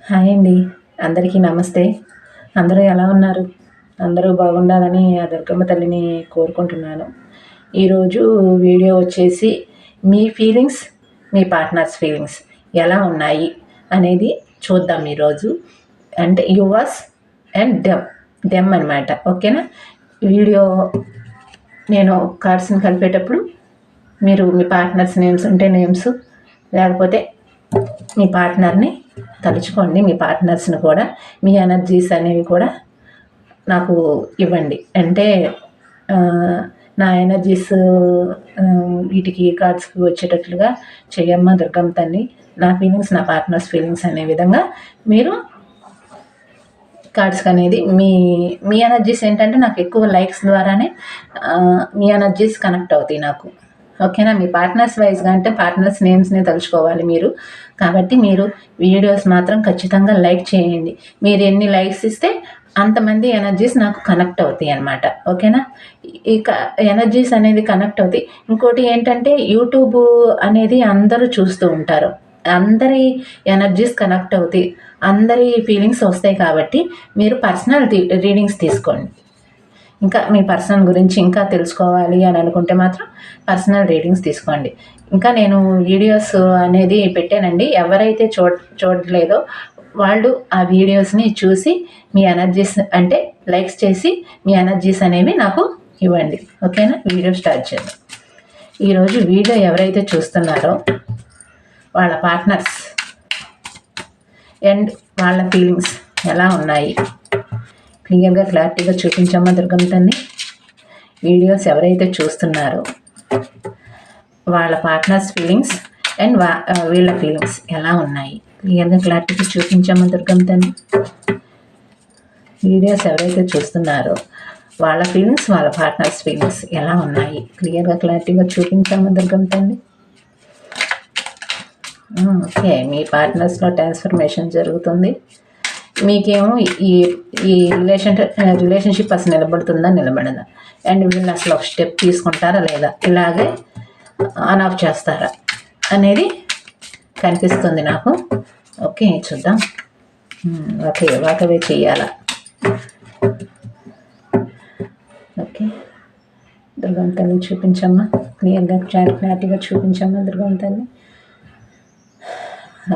Hi అండి. అందరికీ నమస్తే. అందరూ ఎలా ఉన్నారు? అందరూ బాగుండాలని ఆ దుర్గమ్మ తల్లిని కోరుకుంటున్నాను. ఈరోజు వీడియో వచ్చేసి మీ ఫీలింగ్స్, మీ పార్ట్నర్స్ ఫీలింగ్స్ ఎలా ఉన్నాయి అనేది చూద్దాం ఈరోజు. అంటే యువర్స్ అండ్ దెమ్ అనమాట. ఓకేనా? వీడియో నేను కార్డ్స్ని కలిపేటప్పుడు మీరు మీ పార్ట్నర్స్ నేమ్స్ ఉంటే నేమ్స్, లేకపోతే మీ పార్ట్నర్ని తలుచుకోండి. మీ పార్ట్నర్స్ని కూడా మీ ఎనర్జీస్ అనేవి కూడా నాకు ఇవ్వండి. అంటే నా ఎనర్జీస్ వీటికి కార్డ్స్కి వచ్చేటట్లుగా చెయ్యమ్మ దుర్గమ్మ తల్లి. నా ఫీలింగ్స్, నా పార్ట్నర్స్ ఫీలింగ్స్ అనే విధంగా మీరు కార్డ్స్కి అనేది మీ మీ ఎనర్జీస్ ఏంటంటే నాకు ఎక్కువ లైక్స్ ద్వారానే మీ ఎనర్జీస్ కనెక్ట్ అవుతాయి నాకు. ఓకేనా? మీ పార్ట్నర్స్ వైజ్గా అంటే పార్ట్నర్స్ నేమ్స్ని తలుచుకోవాలి మీరు. కాబట్టి మీరు వీడియోస్ మాత్రం ఖచ్చితంగా లైక్ చేయండి. మీరు ఎన్ని లైక్స్ ఇస్తే అంతమంది ఎనర్జీస్ నాకు కనెక్ట్ అవుతాయి అన్నమాట. ఓకేనా? ఇక ఎనర్జీస్ అనేది కనెక్ట్ అవుతాయి. ఇంకోటి ఏంటంటే యూట్యూబ్ అనేది అందరూ చూస్తూ ఉంటారు. అందరి ఎనర్జీస్ కనెక్ట్ అవుతాయి. అందరి ఫీలింగ్స్ వస్తాయి కాబట్టి మీరు పర్సనల్ రీడింగ్స్ తీసుకోండి. ఇంకా మీ పర్సన్ గురించి ఇంకా తెలుసుకోవాలి అని అనుకుంటే మాత్రం పర్సనల్ రీడింగ్స్ తీసుకోండి. ఇంకా నేను వీడియోస్ అనేది పెట్టానండి. ఎవరైతే చూడలేదో వాళ్ళు ఆ వీడియోస్ని చూసి మీ ఎనర్జీస్ అంటే లైక్స్ చేసి మీ ఎనర్జీస్ అనేవి నాకు ఇవ్వండి. ఓకేనా? వీడియో స్టార్ట్ చేద్దాం. ఈరోజు వీడియో ఎవరైతే చూస్తున్నారో వాళ్ళ పార్ట్నర్స్ అండ్ వాళ్ళ ఫీలింగ్స్ ఎలా ఉన్నాయి క్లియర్గా క్లారిటీగా చూపించమ్మా దుర్గమ్మ తల్లి. వీడియోస్ ఎవరైతే చూస్తున్నారో వాళ్ళ పార్ట్నర్స్ ఫీలింగ్స్ అండ్ వీళ్ళ ఫీలింగ్స్ ఎలా ఉన్నాయి క్లియర్గా క్లారిటీగా చూపించమ్మా దుర్గమ్మ తల్లి. వీడియోస్ ఎవరైతే చూస్తున్నారో వాళ్ళ ఫీలింగ్స్, వాళ్ళ పార్ట్నర్స్ ఫీలింగ్స్ ఎలా ఉన్నాయి క్లియర్గా క్లారిటీగా చూపించమ్మా దుర్గమ్మ తల్లి. ఓకే, మీ పార్ట్నర్స్లో ట్రాన్స్ఫర్మేషన్ జరుగుతుంది. మీకేమో ఈ ఈ రిలేషన్షిప్ అసలు నిలబడుతుందా నిలబడదా, అండ్ వీళ్ళు అసలు ఒక స్టెప్ తీసుకుంటారా లేదా, ఇలాగే ఆన్ ఆఫ్ చేస్తారా అనేది కనిపిస్తుంది నాకు. ఓకే, చూద్దాం. ఓకే, వాకవే చెయ్యాలా. ఓకే, దుర్గమ్మ తల్లి చూపించమ్మా క్లియర్గా క్లారిటీగా చూపించమ్మా దుర్గమ్మ తల్లి.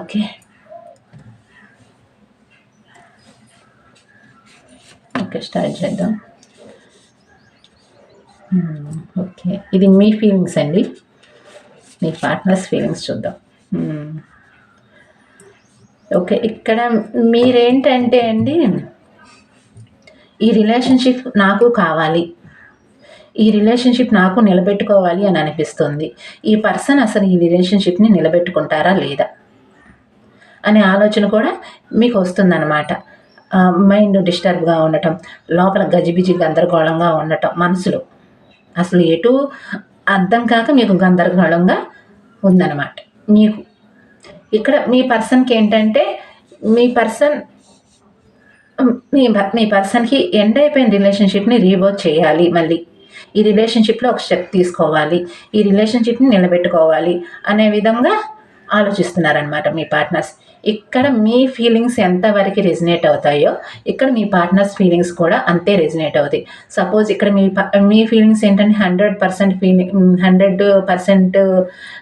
ఓకే, ఓకే, స్టార్ట్ చేద్దాం. ఓకే, ఇది మీ ఫీలింగ్స్ అండి, మీ పార్ట్నర్స్ ఫీలింగ్స్ చూద్దాం. ఓకే, ఇక్కడ మీరేంటంటే అండి, ఈ రిలేషన్షిప్ నాకు కావాలి, ఈ రిలేషన్షిప్ నాకు నిలబెట్టుకోవాలి అని అనిపిస్తుంది. ఈ పర్సన్ అసలు ఈ రిలేషన్షిప్ని నిలబెట్టుకుంటారా లేదా అనే ఆలోచన కూడా మీకు వస్తుందన్నమాట. మైండ్ డిస్టర్బ్గా ఉండటం, లోపల గజిబిజి గందరగోళంగా ఉండటం, మనసులో అసలు ఎటు అర్థం కాక మీకు గందరగోళంగా ఉందన్నమాట. మీకు ఇక్కడ మీ పర్సన్కి ఏంటంటే మీ పర్సన్కి ఎండ్ అయిపోయిన రిలేషన్షిప్ని రీవర్క్ చేయాలి. మళ్ళీ ఈ రిలేషన్షిప్లో ఒక స్టెప్ తీసుకోవాలి, ఈ రిలేషన్షిప్ని నిలబెట్టుకోవాలి అనే విధంగా ఆలోచిస్తున్నారనమాట మీ పార్ట్నర్స్. ఇక్కడ మీ ఫీలింగ్స్ ఎంతవరకు రెజినేట్ అవుతాయో ఇక్కడ మీ పార్ట్నర్స్ ఫీలింగ్స్ కూడా అంతే రెజినేట్ అవుతాయి. సపోజ్ ఇక్కడ మీ ఫీలింగ్స్ ఏంటంటే 100%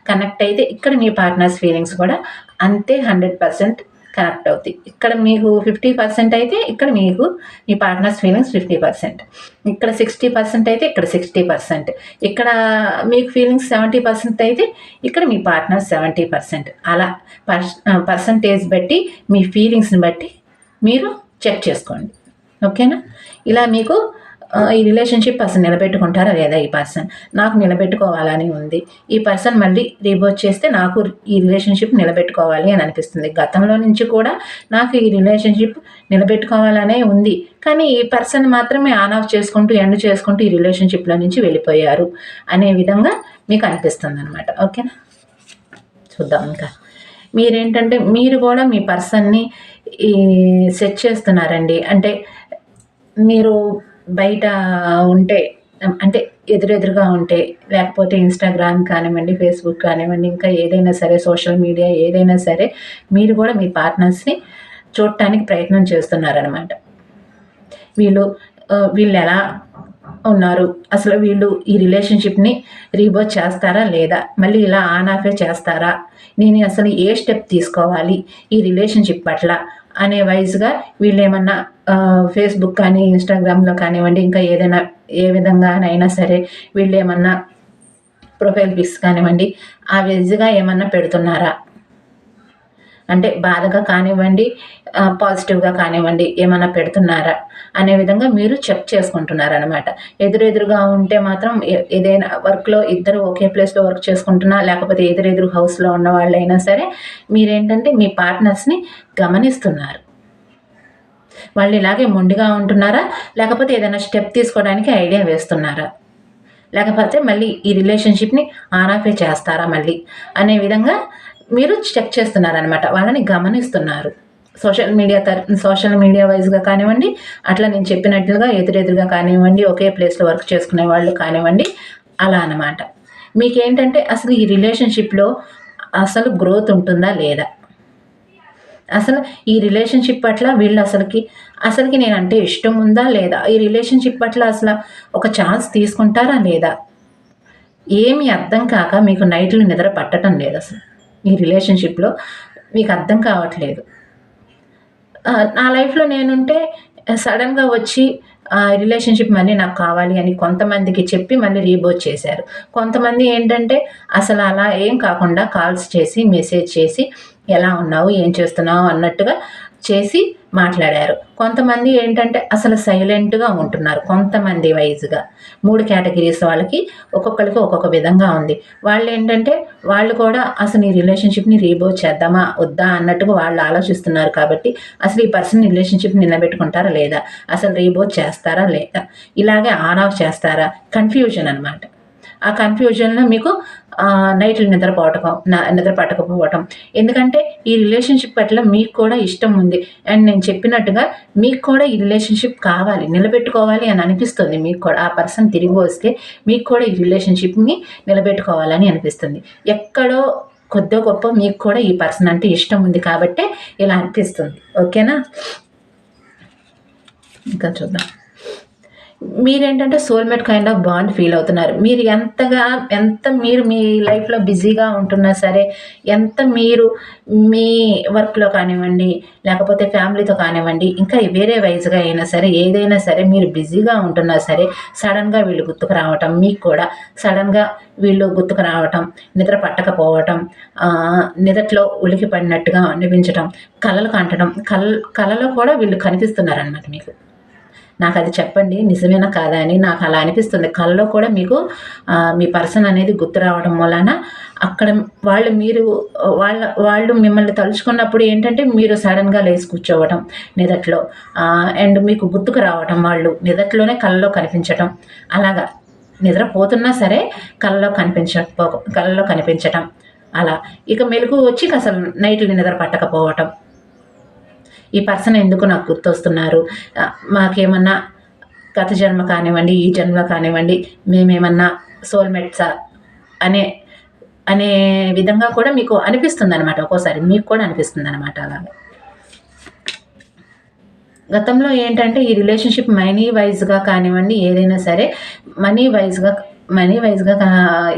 కనెక్ట్ అయితే ఇక్కడ మీ పార్ట్నర్స్ ఫీలింగ్స్ కూడా అంతే 100% కనెక్ట్ అవుతాయి. ఇక్కడ మీకు 50% అయితే ఇక్కడ మీకు మీ పార్ట్నర్స్ ఫీలింగ్స్ 50%, ఇక్కడ 60% అయితే ఇక్కడ 60%, ఇక్కడ మీకు ఫీలింగ్స్ 70% అయితే ఇక్కడ మీ పార్ట్నర్స్ 70%. అలా పర్సంటేజ్ బట్టి మీ ఫీలింగ్స్ని బట్టి మీరు చెక్ చేసుకోండి. ఓకేనా? ఇలా మీకు ఈ రిలేషన్షిప్ అసలు నిలబెట్టుకుంటారా లేదా, ఈ పర్సన్ నాకు నిలబెట్టుకోవాలని ఉంది, ఈ పర్సన్ మళ్ళీ రీబోట్ చేస్తే నాకు ఈ రిలేషన్షిప్ నిలబెట్టుకోవాలి అని అనిపిస్తుంది. గతంలో నుంచి కూడా నాకు ఈ రిలేషన్షిప్ నిలబెట్టుకోవాలనే ఉంది, కానీ ఈ పర్సన్ మాత్రమే ఆన్ ఆఫ్ చేసుకుంటూ ఎండ్ చేసుకుంటూ ఈ రిలేషన్షిప్లో నుంచి వెళ్ళిపోయారు అనే విధంగా మీకు అనిపిస్తుంది అనమాట. ఓకేనా? చూద్దాం. ఇంకా మీరేంటంటే మీరు కూడా మీ పర్సన్ని సెట్ చేస్తున్నారండి. అంటే మీరు బయట ఉంటే, అంటే ఎదురెదురుగా ఉంటే, లేకపోతే ఇన్స్టాగ్రామ్ కానివ్వండి, ఫేస్బుక్ కానివ్వండి, ఇంకా ఏదైనా సరే సోషల్ మీడియా ఏదైనా సరే మీరు కూడా మీ పార్ట్నర్స్ని చూడటానికి ప్రయత్నం చేస్తున్నారనమాట. వీళ్ళు ఎలా ఉన్నారు, అసలు వీళ్ళు ఈ రిలేషన్షిప్ని రీబర్త్ చేస్తారా లేదా, మళ్ళీ ఇలా ఆన్ ఆఫే చేస్తారా, నేను అసలు ఏ స్టెప్ తీసుకోవాలి ఈ రిలేషన్షిప్ పట్ల అనే వైజ్గా వీళ్ళు ఏమన్నా ఫేస్బుక్ కానీ ఇన్స్టాగ్రామ్లో కానివ్వండి, ఇంకా ఏదైనా ఏ విధంగానైనా సరే వీళ్ళు ఏమన్నా ప్రొఫైల్ పిక్స్ కానివ్వండి ఆ వైజ్గా ఏమన్నా పెడుతున్నారా, అంటే బాధగా కానివ్వండి పాజిటివ్గా కానివ్వండి ఏమైనా పెడుతున్నారా అనే విధంగా మీరు చెక్ చేసుకుంటున్నారనమాట. ఎదురెదురుగా ఉంటే మాత్రం ఏదైనా వర్క్లో ఇద్దరు ఒకే ప్లేస్లో వర్క్ చేసుకుంటున్నా, లేకపోతే ఎదురెదురు హౌస్లో ఉన్న వాళ్ళైనా సరే మీరేంటంటే మీ పార్ట్నర్స్ని గమనిస్తున్నారు. వాళ్ళు ఇలాగే మొండిగా ఉంటున్నారా, లేకపోతే ఏదైనా స్టెప్ తీసుకోవడానికి ఐడియా వేస్తున్నారా, లేకపోతే మళ్ళీ ఈ రిలేషన్షిప్ని ఆన్ ఆఫే చేస్తారా మళ్ళీ అనే విధంగా మీరు చెక్ చేస్తున్నారనమాట. వాళ్ళని గమనిస్తున్నారు. సోషల్ మీడియా వైజ్గా కానివ్వండి, అట్లా నేను చెప్పినట్లుగా ఎదురెదురుగా కానివ్వండి, ఒకే ప్లేస్లో వర్క్ చేసుకునే వాళ్ళు కానివ్వండి, అలా అనమాట. మీకేంటంటే అసలు ఈ రిలేషన్షిప్లో అసలు గ్రోత్ ఉంటుందా లేదా, అసలు ఈ రిలేషన్షిప్ పట్ల వీళ్ళు అసలుకి నేనంటే ఇష్టం ఉందా లేదా, ఈ రిలేషన్షిప్ పట్ల అసలు ఒక ఛాన్స్ తీసుకుంటారా లేదా, ఏమీ అర్థం కాక మీకు నైట్లు నిద్ర పట్టడం లేదు. అసలు ఈ రిలేషన్షిప్లో మీకు అర్థం కావట్లేదు. నా లైఫ్లో నేనుంటే సడన్గా వచ్చి రిలేషన్షిప్ మళ్ళీ నాకు కావాలి అని కొంతమందికి చెప్పి మళ్ళీ రీబర్త్ చేశారు. కొంతమంది ఏంటంటే అసలు అలా ఏం కాకుండా కాల్స్ చేసి మెసేజ్ చేసి ఎలా ఉన్నావు ఏం చేస్తున్నావు అన్నట్టుగా చేసి మాట్లాడారు. కొంతమంది ఏంటంటే అసలు సైలెంట్గా ఉంటున్నారు. కొంతమంది వైజ్గా 3 కేటగిరీస్ వాళ్ళకి ఒక్కొక్కరికి ఒక్కొక్క విధంగా ఉంది. వాళ్ళు ఏంటంటే వాళ్ళు కూడా అసలు ఈ రిలేషన్షిప్ని రీబర్త్ చేద్దామా వద్దా అన్నట్టుగా వాళ్ళు ఆలోచిస్తున్నారు. కాబట్టి అసలు ఈ పర్సన్ రిలేషన్షిప్ నిలబెట్టుకుంటారా లేదా, అసలు రీబర్త్ చేస్తారా లేదా, ఇలాగే ఆన్ ఆఫ్ చేస్తారా, కన్ఫ్యూజన్ అనమాట. ఆ కన్ఫ్యూజన్లో మీకు నైట్లు నిద్ర పట్టకపోవటం. ఎందుకంటే ఈ రిలేషన్షిప్ పట్ల మీకు కూడా ఇష్టం ఉంది అండ్ నేను చెప్పినట్టుగా మీకు కూడా ఈ రిలేషన్షిప్ కావాలి, నిలబెట్టుకోవాలి అని అనిపిస్తుంది. మీకు కూడా ఆ పర్సన్ తిరిగి వస్తే మీకు కూడా ఈ రిలేషన్షిప్ని నిలబెట్టుకోవాలని అనిపిస్తుంది. ఎక్కడో కొద్దో గొప్ప మీకు కూడా ఈ పర్సన్ అంటే ఇష్టం ఉంది కాబట్టే ఇలా అనిపిస్తుంది. ఓకేనా, ఇంకా చూద్దాం. మీరేంటంటే soulmate kind of bond feel అవుతున్నారు. మీరు ఎంత మీరు మీ లైఫ్లో బిజీగా ఉంటున్నా సరే, ఎంత మీరు మీ వర్క్లో కానివ్వండి, లేకపోతే ఫ్యామిలీతో కానివ్వండి, ఇంకా వేరే వైజ్గా అయినా సరే ఏదైనా సరే మీరు బిజీగా ఉంటున్నా సరే సడన్గా వీళ్ళు గుర్తుకు రావటం, మీకు కూడా సడన్గా వీళ్ళు గుర్తుకు రావటం, నిద్ర పట్టకపోవటం, నిద్రలో ఉలికి పడినట్టుగా అనిపించటం, కలలు కంటడం, కలలో కూడా వీళ్ళు కనిపిస్తున్నారనమాట మీకు. నాకు అది చెప్పండి నిజమేనా కాదా అని నాకు అలా అనిపిస్తుంది. కళ్ళలో కూడా మీకు మీ పర్సన్ అనేది గుర్తు రావడం వలన అక్కడ వాళ్ళు మిమ్మల్ని తలుచుకున్నప్పుడు ఏంటంటే మీరు సడన్గా లేచి కూర్చోవటం నిదట్లో, అండ్ మీకు గుర్తుకు రావటం, వాళ్ళు నిదట్లోనే కళ్ళలో కనిపించటం, అలాగా నిద్రపోతున్నా సరే కళ్ళలో కనిపించటం అలా. ఇక మెలకు వచ్చి అసలు నైట్లు నిద్ర పట్టకపోవటం, ఈ పర్సన్ ఎందుకు నాకు గుర్తొస్తున్నారు, మాకేమన్నా గత జన్మ కానివ్వండి ఈ జన్మ కానివ్వండి మేమేమన్నా సోల్మేట్సా అనే విధంగా కూడా మీకు అనిపిస్తుంది అనమాట. ఒక్కోసారి మీకు కూడా అనిపిస్తుంది అనమాట. అలాగే గతంలో ఏంటంటే ఈ రిలేషన్షిప్ మనీ వైజ్గా కానివ్వండి ఏదైనా సరే మనీ వైజ్గా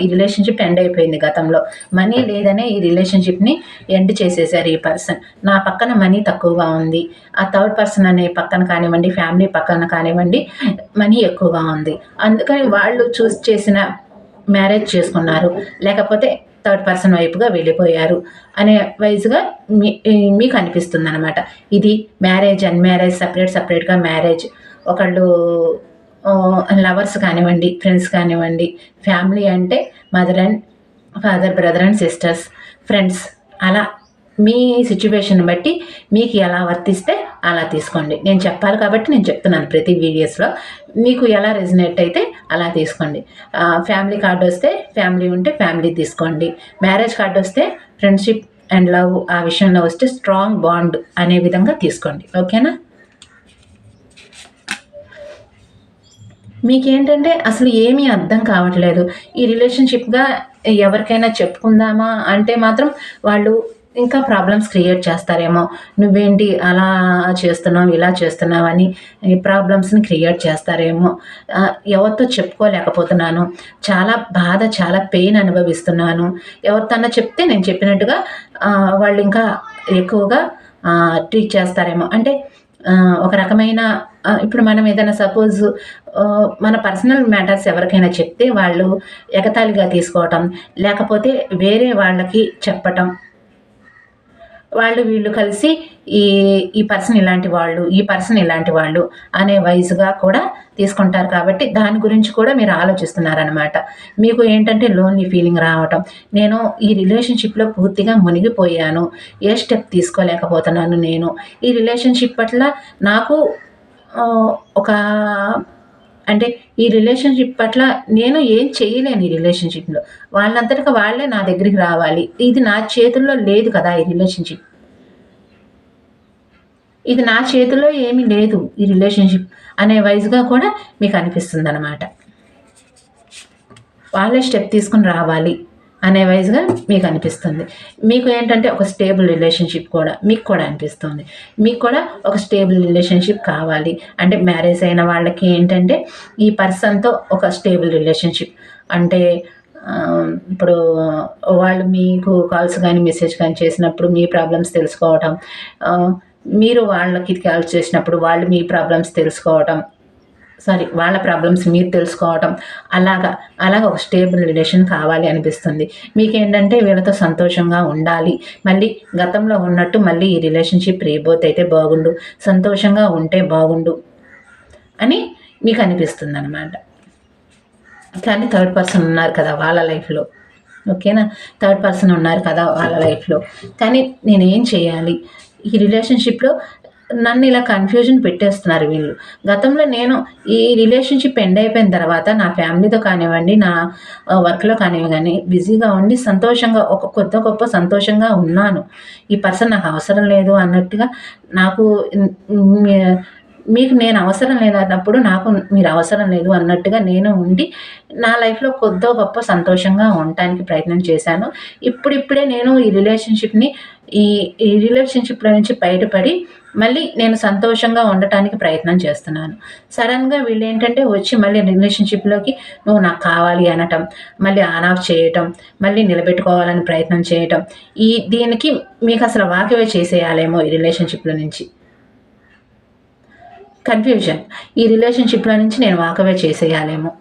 ఈ రిలేషన్షిప్ ఎండ్ అయిపోయింది. గతంలో మనీ లేదనే ఈ రిలేషన్షిప్ని ఎండ్ చేసేసారు ఈ పర్సన్. నా పక్కన మనీ తక్కువగా ఉంది, ఆ థర్డ్ పర్సన్ అనే పక్కన కానివ్వండి ఫ్యామిలీ పక్కన కానివ్వండి మనీ ఎక్కువగా ఉంది, అందుకని వాళ్ళు చూస్ చేసిన మ్యారేజ్ చేసుకున్నారు, లేకపోతే థర్డ్ పర్సన్ వైపుగా వెళ్ళిపోయారు అనే వైజ్గా మీకు అనిపిస్తుంది అనమాట. ఇది మ్యారేజ్ అన్మ్యారేజ్ సపరేట్గా మ్యారేజ్, ఒకళ్ళు లవర్స్ కానివ్వండి ఫ్రెండ్స్ కానివ్వండి, ఫ్యామిలీ అంటే mother and father, brother and sisters, friends, అలా మీ సిచ్యువేషన్ బట్టి మీకు ఎలా వర్తిస్తే అలా తీసుకోండి. నేను చెప్పాలి కాబట్టి నేను చెప్తున్నాను ప్రతి వీడియోస్లో. మీకు ఎలా రెజినేట్ అయితే అలా తీసుకోండి. ఫ్యామిలీ కార్డు వస్తే ఫ్యామిలీ ఉంటే ఫ్యామిలీ తీసుకోండి. మ్యారేజ్ కార్డు వస్తే ఫ్రెండ్షిప్ అండ్ లవ్ ఆ విషయంలో వస్తే స్ట్రాంగ్ బాండ్ అనే విధంగా తీసుకోండి. ఓకేనా. మీకేంటంటే అసలు ఏమీ అర్థం కావట్లేదు. ఈ రిలేషన్షిప్గా ఎవరికైనా చెప్పుకుందామా అంటే మాత్రం వాళ్ళు ఇంకా ప్రాబ్లమ్స్ క్రియేట్ చేస్తారేమో. నువ్వేంటి అలా చేస్తున్నావు, ఇలా చేస్తున్నావు అని ప్రాబ్లమ్స్ని క్రియేట్ చేస్తారేమో. ఎవరితో చెప్పుకోలేకపోతున్నాను, చాలా బాధ, చాలా పెయిన్ అనుభవిస్తున్నాను. ఎవరితోన్నా చెప్తే నేను చెప్పినట్టుగా వాళ్ళు ఇంకా ఎక్కువగా ట్రీట్ చేస్తారేమో. అంటే ఒక రకమైన ఇప్పుడు మనం ఏదైనా సపోజ్ మన పర్సనల్ మ్యాటర్స్ ఎవరికైనా చెప్తే వాళ్ళు ఎగతాళిగా తీసుకోవటం, లేకపోతే వేరే వాళ్ళకి చెప్పటం, వాళ్ళు వీళ్ళు కలిసి ఈ ఈ పర్సన్ ఇలాంటి వాళ్ళు, ఈ పర్సన్ ఇలాంటి వాళ్ళు అనే వైజ్గా కూడా తీసుకుంటారు. కాబట్టి దాని గురించి కూడా మీరు ఆలోచిస్తున్నారనమాట. మీకు ఏంటంటే లోన్లీ ఫీలింగ్ రావటం, నేను ఈ రిలేషన్షిప్లో పూర్తిగా మునిగిపోయాను, ఏ స్టెప్ తీసుకోలేకపోతున్నాను, నేను ఈ రిలేషన్షిప్ పట్ల నాకు ఒక అంటే ఈ రిలేషన్షిప్ పట్ల నేను ఏం చేయలేను. ఈ రిలేషన్షిప్లో వాళ్ళంతటికి వాళ్ళే నా దగ్గరికి రావాలి. ఇది నా చేతుల్లో లేదు కదా. ఈ రిలేషన్షిప్ ఇది నా చేతిలో ఏమీ లేదు, ఈ రిలేషన్షిప్ అనే వైజ్గా కూడా మీకు అనిపిస్తుంది అనమాట. వాళ్ళే స్టెప్ తీసుకుని రావాలి అనే వైజ్గా మీకు అనిపిస్తుంది. మీకు ఏంటంటే ఒక స్టేబుల్ రిలేషన్షిప్ కూడా మీకు కూడా అనిపిస్తుంది. మీకు కూడా ఒక స్టేబుల్ రిలేషన్షిప్ కావాలి. అంటే మ్యారేజ్ అయిన వాళ్ళకి ఏంటంటే ఈ పర్సన్తో ఒక స్టేబుల్ రిలేషన్షిప్ అంటే ఇప్పుడు వాళ్ళు మీకు కాల్స్ కానీ మెసేజ్ కానీ చేసినప్పుడు మీ ప్రాబ్లమ్స్ తెలుసుకోవటం, మీరు వాళ్ళకి కాల్స్ చేసినప్పుడు వాళ్ళు మీ ప్రాబ్లమ్స్ తెలుసుకోవటం, వాళ్ళ ప్రాబ్లమ్స్ మీరు తెలుసుకోవటం, అలాగా ఒక స్టేబుల్ రిలేషన్ కావాలి అనిపిస్తుంది. మీకేంటంటే వీళ్ళతో సంతోషంగా ఉండాలి, మళ్ళీ గతంలో ఉన్నట్టు మళ్ళీ ఈ రిలేషన్షిప్ రీబోత్ అయితే బాగుండు, సంతోషంగా ఉంటే బాగుండు అని మీకు అనిపిస్తుంది అనమాట. కానీ థర్డ్ పర్సన్ ఉన్నారు కదా వాళ్ళ లైఫ్లో, ఓకేనా? థర్డ్ పర్సన్ ఉన్నారు కదా వాళ్ళ లైఫ్లో. కానీ నేనేం చేయాలి? ఈ రిలేషన్షిప్లో నన్ను ఇలా కన్ఫ్యూజన్ పెట్టేస్తున్నారు వీళ్ళు. గతంలో నేను ఈ రిలేషన్షిప్ ఎండ్ అయిపోయిన తర్వాత నా ఫ్యామిలీతో కానివ్వండి, నా వర్క్లో కానివ్వండి బిజీగా ఉండి సంతోషంగా ఒక కొత్త గొప్ప సంతోషంగా ఉన్నాను. ఈ పర్సన్ నాకు అవసరం లేదు అన్నట్టుగా, నాకు మీకు నేను అవసరం లేనప్పుడు నాకు మీరు అవసరం లేదు అన్నట్టుగా నేను ఉండి నా లైఫ్లో కొద్దో గొప్ప సంతోషంగా ఉండటానికి ప్రయత్నం చేశాను. ఇప్పుడిప్పుడే నేను ఈ రిలేషన్షిప్లో నుంచి బయటపడి మళ్ళీ నేను సంతోషంగా ఉండటానికి ప్రయత్నం చేస్తున్నాను. సడన్గా వీళ్ళు ఏంటంటే వచ్చి మళ్ళీ రిలేషన్షిప్లోకి నువ్వు నాకు కావాలి అనటం, మళ్ళీ ఆన్ ఆఫ్ చేయటం, మళ్ళీ నిలబెట్టుకోవాలని ప్రయత్నం చేయటం, దీనికి మీకు అసలు వాకవే చేసేయాలేమో ఈ రిలేషన్షిప్లో నుంచి. కన్ఫ్యూజన్, ఈ రిలేషన్షిప్లో నుంచి నేను వాకవే చేసేయాలేమో,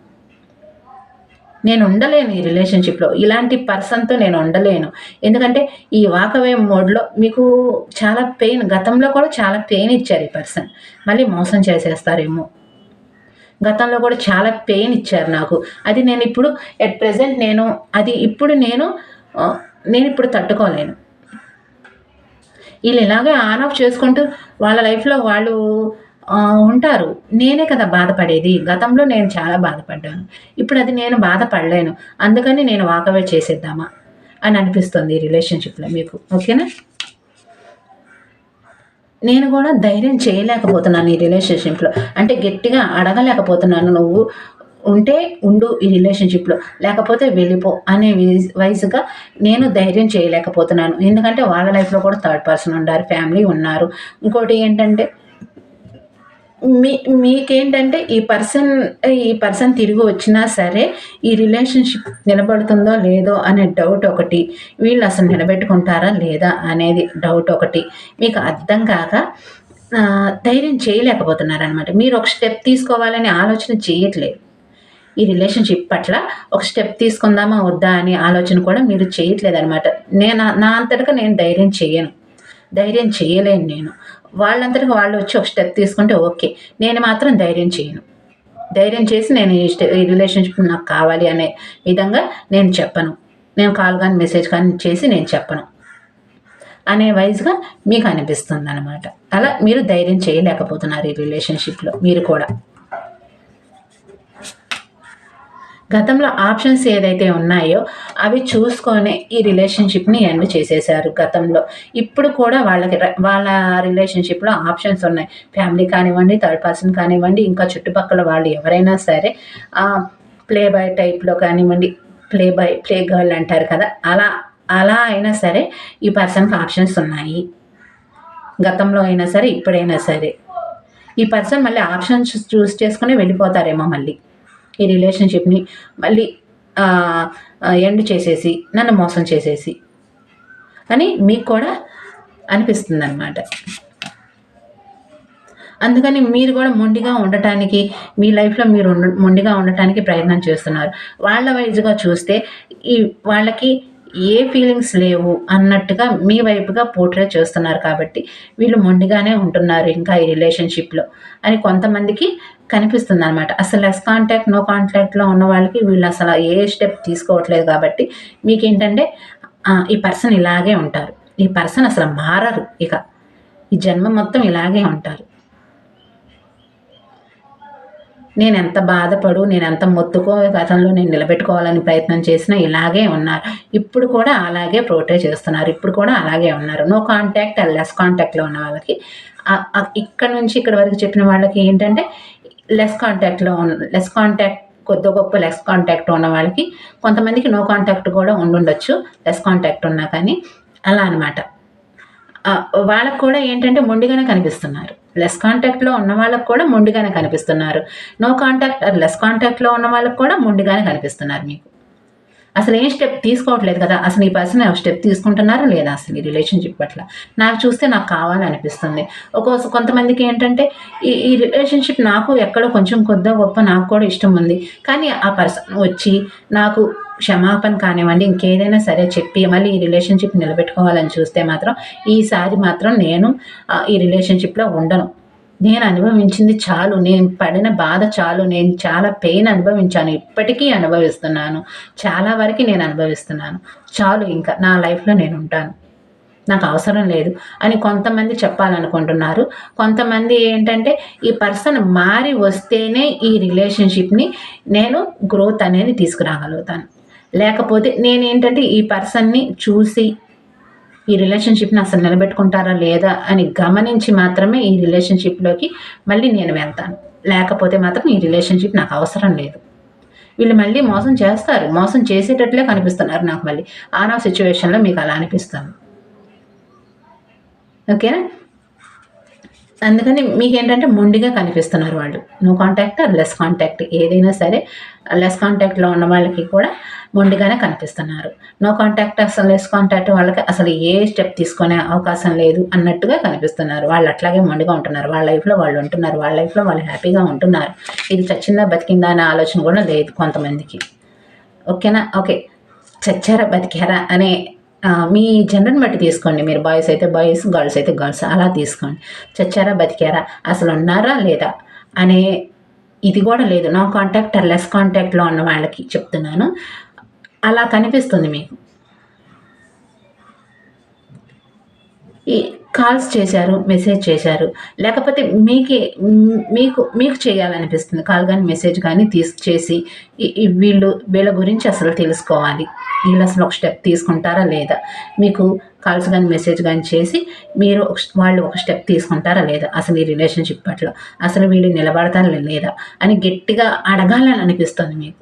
నేను ఉండలేను ఈ రిలేషన్షిప్లో, ఇలాంటి పర్సన్తో నేను ఉండలేను. ఎందుకంటే ఈ వాకవే మోడ్లో మీకు చాలా పెయిన్, గతంలో కూడా చాలా పెయిన్ ఇచ్చారు ఈ పర్సన్, మళ్ళీ మోసం చేసేస్తారేమో. గతంలో కూడా చాలా పెయిన్ ఇచ్చారు నాకు, అది నేను ఇప్పుడు ఎట్ ప్రెజెంట్ నేను ఇప్పుడు తట్టుకోలేను. వీళ్ళు ఇలాగే ఆన్ ఆఫ్ చేసుకుంటూ వాళ్ళ లైఫ్లో వాళ్ళు ఉంటారు. నేనే కదా బాధపడేది. గతంలో నేను చాలా బాధపడ్డాను, ఇప్పుడు అది నేను బాధపడలేను. అందుకని నేను వాకవే చేసేద్దామా అని అనిపిస్తుంది ఈ రిలేషన్షిప్లో మీకు, ఓకేనా? నేను కూడా ధైర్యం చేయలేకపోతున్నాను ఈ రిలేషన్షిప్లో, అంటే గట్టిగా అడగలేకపోతున్నాను. నువ్వు ఉంటే ఉండు ఈ రిలేషన్షిప్లో, లేకపోతే వెళ్ళిపో అనే వైజ్గా నేను ధైర్యం చేయలేకపోతున్నాను. ఎందుకంటే వాళ్ళ లైఫ్లో కూడా థర్డ్ పర్సన్ ఉన్నారు, ఫ్యామిలీ ఉన్నారు. ఇంకోటి ఏంటంటే మీకేంటంటే ఈ పర్సన్ తిరిగి వచ్చినా సరే ఈ రిలేషన్షిప్ నిలబడుతుందో లేదో అనే డౌట్ ఒకటి, వీళ్ళు అసలు నిలబెట్టుకుంటారా లేదా అనేది డౌట్ ఒకటి, మీకు అర్థం కాక ధైర్యం చేయలేకపోతున్నారనమాట. మీరు ఒక స్టెప్ తీసుకోవాలని ఆలోచన చేయట్లేదు. ఈ రిలేషన్షిప్ పట్ల ఒక స్టెప్ తీసుకుందామా వద్దా అనే ఆలోచన కూడా మీరు చేయట్లేదు అనమాట. నా అంతటా నేను ధైర్యం చేయలేను. నేను వాళ్ళంతటికి వాళ్ళు వచ్చి ఒక స్టెప్ తీసుకుంటే ఓకే, నేను మాత్రం ధైర్యం చేయను. ధైర్యం చేసి నేను ఈ రిలేషన్షిప్ నాకు కావాలి అనే విధంగా నేను చెప్పను. నేను కాల్ కానీ మెసేజ్ కానీ చేసి నేను చెప్పను అనే వైజ్గా మీకు అనిపిస్తుంది అనమాట. అలా మీరు ధైర్యం చేయలేకపోతున్నారు ఈ రిలేషన్షిప్లో. మీరు కూడా గతంలో ఆప్షన్స్ ఏదైతే ఉన్నాయో అవి చూసుకొని ఈ రిలేషన్షిప్ని ఎండ్ చేసేసారు గతంలో. ఇప్పుడు కూడా వాళ్ళ రిలేషన్షిప్లో ఆప్షన్స్ ఉన్నాయి. ఫ్యామిలీ కానివ్వండి, థర్డ్ పర్సన్ కానివ్వండి, ఇంకా చుట్టుపక్కల వాళ్ళు ఎవరైనా సరే ప్లే బాయ్ టైప్లో కానివ్వండి, ప్లే గర్ల్ అంటారు కదా, అలా అలా అయినా సరే ఈ పర్సన్కి ఆప్షన్స్ ఉన్నాయి. గతంలో అయినా సరే, ఇప్పుడైనా సరే ఈ పర్సన్ మళ్ళీ ఆప్షన్స్ చూస్ చేసుకుని వెళ్ళిపోతారేమో మళ్ళీ ఈ రిలేషన్షిప్ని మళ్ళీ ఎండ్ చేసేసి, నన్ను మోసం చేసేసి అని మీకు కూడా అనిపిస్తుంది అనమాట. అందుకని మీరు కూడా మొండిగా ఉండటానికి, మీ లైఫ్లో మీరు మొండిగా ఉండటానికి ప్రయత్నం చేస్తున్నారు. వాళ్ళ వైజ్గా చూస్తే వాళ్ళకి ఏ ఫీలింగ్స్ లేవు అన్నట్టుగా మీ వైపుగా పోర్ట్రే చేస్తున్నారు కాబట్టి వీళ్ళు మొండిగానే ఉంటున్నారు ఇంకా ఈ రిలేషన్షిప్లో అని కొంతమందికి కనిపిస్తుంది అనమాట. అసలు లెస్ కాంటాక్ట్, నో కాంటాక్ట్లో ఉన్న వాళ్ళకి వీళ్ళు అసలు ఏ స్టెప్ తీసుకోవట్లేదు కాబట్టి మీకేంటంటే ఈ పర్సన్ ఇలాగే ఉంటారు, ఈ పర్సన్ అసలు మారరు, ఇక ఈ జన్మ మొత్తం ఇలాగే ఉంటారు. నేను ఎంత బాధపడు, నేను ఎంత మొత్తుకో గతంలో నేను నిలబెట్టుకోవాలని ప్రయత్నం చేసినా ఇలాగే ఉన్నారు. ఇప్పుడు కూడా అలాగే ప్రోటే చేస్తున్నారు, ఇప్పుడు కూడా అలాగే ఉన్నారు. నో కాంటాక్ట్, లెస్ కాంటాక్ట్లో ఉన్న వాళ్ళకి ఇక్కడ నుంచి ఇక్కడ వరకు చెప్పిన వాళ్ళకి ఏంటంటే లెస్ కాంటాక్ట్ కొద్ది గొప్ప లెస్ కాంటాక్ట్ ఉన్న వాళ్ళకి, కొంతమందికి నో కాంటాక్ట్ కూడా ఉండుండొచ్చు లెస్ కాంటాక్ట్ ఉన్నా కానీ, అలా అనమాట. వాళ్ళకు కూడా ఏంటంటే మొండిగానే కనిపిస్తున్నారు. లెస్ కాంటాక్ట్లో ఉన్న వాళ్ళకు కూడా మొండిగానే కనిపిస్తున్నారు. నో కాంటాక్ట్ లెస్ కాంటాక్ట్లో ఉన్న వాళ్ళకు కూడా మొండిగానే కనిపిస్తున్నారు. మీకు అసలు ఏం స్టెప్ తీసుకోవట్లేదు కదా. అసలు ఈ పర్సన్ స్టెప్ తీసుకుంటున్నారా లేదా అసలు ఈ రిలేషన్షిప్ పట్ల నాకు చూస్తే నాకు కావాలనిపిస్తుంది. కొంతమందికి ఏంటంటే ఈ రిలేషన్షిప్ నాకు ఎక్కడో కొంచెం కొద్దిగా గొప్ప నాకు కూడా ఇష్టం ఉంది, కానీ ఆ పర్సన్ వచ్చి నాకు క్షమాపణ కానివ్వండి ఇంకేదైనా సరే చెప్పి మళ్ళీ ఈ రిలేషన్షిప్ నిలబెట్టుకోవాలని చూస్తే మాత్రం ఈసారి మాత్రం నేను ఈ రిలేషన్షిప్లో ఉండను. నేను అనుభవించింది చాలు, నేను పడిన బాధ చాలు, నేను చాలా పెయిన్ అనుభవించాను, ఇప్పటికీ అనుభవిస్తున్నాను, చాలా వరకు నేను అనుభవిస్తున్నాను, చాలు ఇంకా నా లైఫ్లో నేను ఉంటాను, నాకు అవసరం లేదు అని కొంతమంది చెప్పాలనుకుంటున్నారు. కొంతమంది ఏంటంటే ఈ పర్సన్ మారి వస్తేనే ఈ రిలేషన్షిప్ని నేను గ్రోత్ అనేది తీసుకురాగలుగుతాను, లేకపోతే నేనేంటంటే ఈ పర్సన్ని చూసి ఈ రిలేషన్షిప్ని అసలు నిలబెట్టుకుంటారా లేదా అని గమనించి మాత్రమే ఈ రిలేషన్షిప్లోకి మళ్ళీ నేను వెళ్తాను, లేకపోతే మాత్రం ఈ రిలేషన్షిప్ నాకు అవసరం లేదు. వీళ్ళు మళ్ళీ మోసం చేస్తారు, మోసం చేసేటట్లే కనిపిస్తున్నారు నాకు. మళ్ళీ ఆన్ ఆఫ్ సిచ్యువేషన్లో మీకు అలా అనిపిస్తుంది. ఓకేనా? అందుకని మీకేంటంటే మొండిగా కనిపిస్తున్నారు వాళ్ళు. నో కాంటాక్ట్ లెస్ కాంటాక్ట్ ఏదైనా సరే లెస్ కాంటాక్ట్లో ఉన్న వాళ్ళకి కూడా మొండిగానే కనిపిస్తున్నారు. నో కాంటాక్ట్ అసలు లెస్ కాంటాక్ట్ వాళ్ళకి అసలు ఏ స్టెప్ తీసుకునే అవకాశం లేదు అన్నట్టుగా కనిపిస్తున్నారు. వాళ్ళు అట్లాగే మొండిగా ఉంటున్నారు, వాళ్ళ లైఫ్లో వాళ్ళు ఉంటున్నారు, వాళ్ళ లైఫ్లో వాళ్ళు హ్యాపీగా ఉంటున్నారు. ఇది చచ్చిందా బతికిందా అనే ఆలోచన కూడా లేదు కొంతమందికి. ఓకేనా? ఓకే, చచ్చారా బతికారా అనే మీ జెండర్ని బట్టి తీసుకోండి. మీరు బాయ్స్ అయితే బాయ్స్, గర్ల్స్ అయితే గర్ల్స్ అలా తీసుకోండి. చచ్చారా బతికారా, అసలు ఉన్నారా లేదా అనే ఇది కూడా లేదు. నో కాంటాక్ట్ లెస్ కాంటాక్ట్లో ఉన్న వాళ్ళకి చెప్తున్నాను, అలా కనిపిస్తుంది మీకు. ఈ కాల్స్ చేశారు, మెసేజ్ చేశారు, లేకపోతే మీకు చేయాలనిపిస్తుంది కాల్ కానీ మెసేజ్ కానీ చేసి వీళ్ళ గురించి అసలు తెలుసుకోవాలి, వీళ్ళు అసలు ఒక స్టెప్ తీసుకుంటారా లేదా, మీకు కాల్స్ కానీ మెసేజ్ కానీ చేసి వాళ్ళు ఒక స్టెప్ తీసుకుంటారా లేదా అసలు ఈ రిలేషన్షిప్ పట్ల, అసలు వీళ్ళు నిలబడతారా లేదా అని గట్టిగా అడగాలని అనిపిస్తుంది మీకు.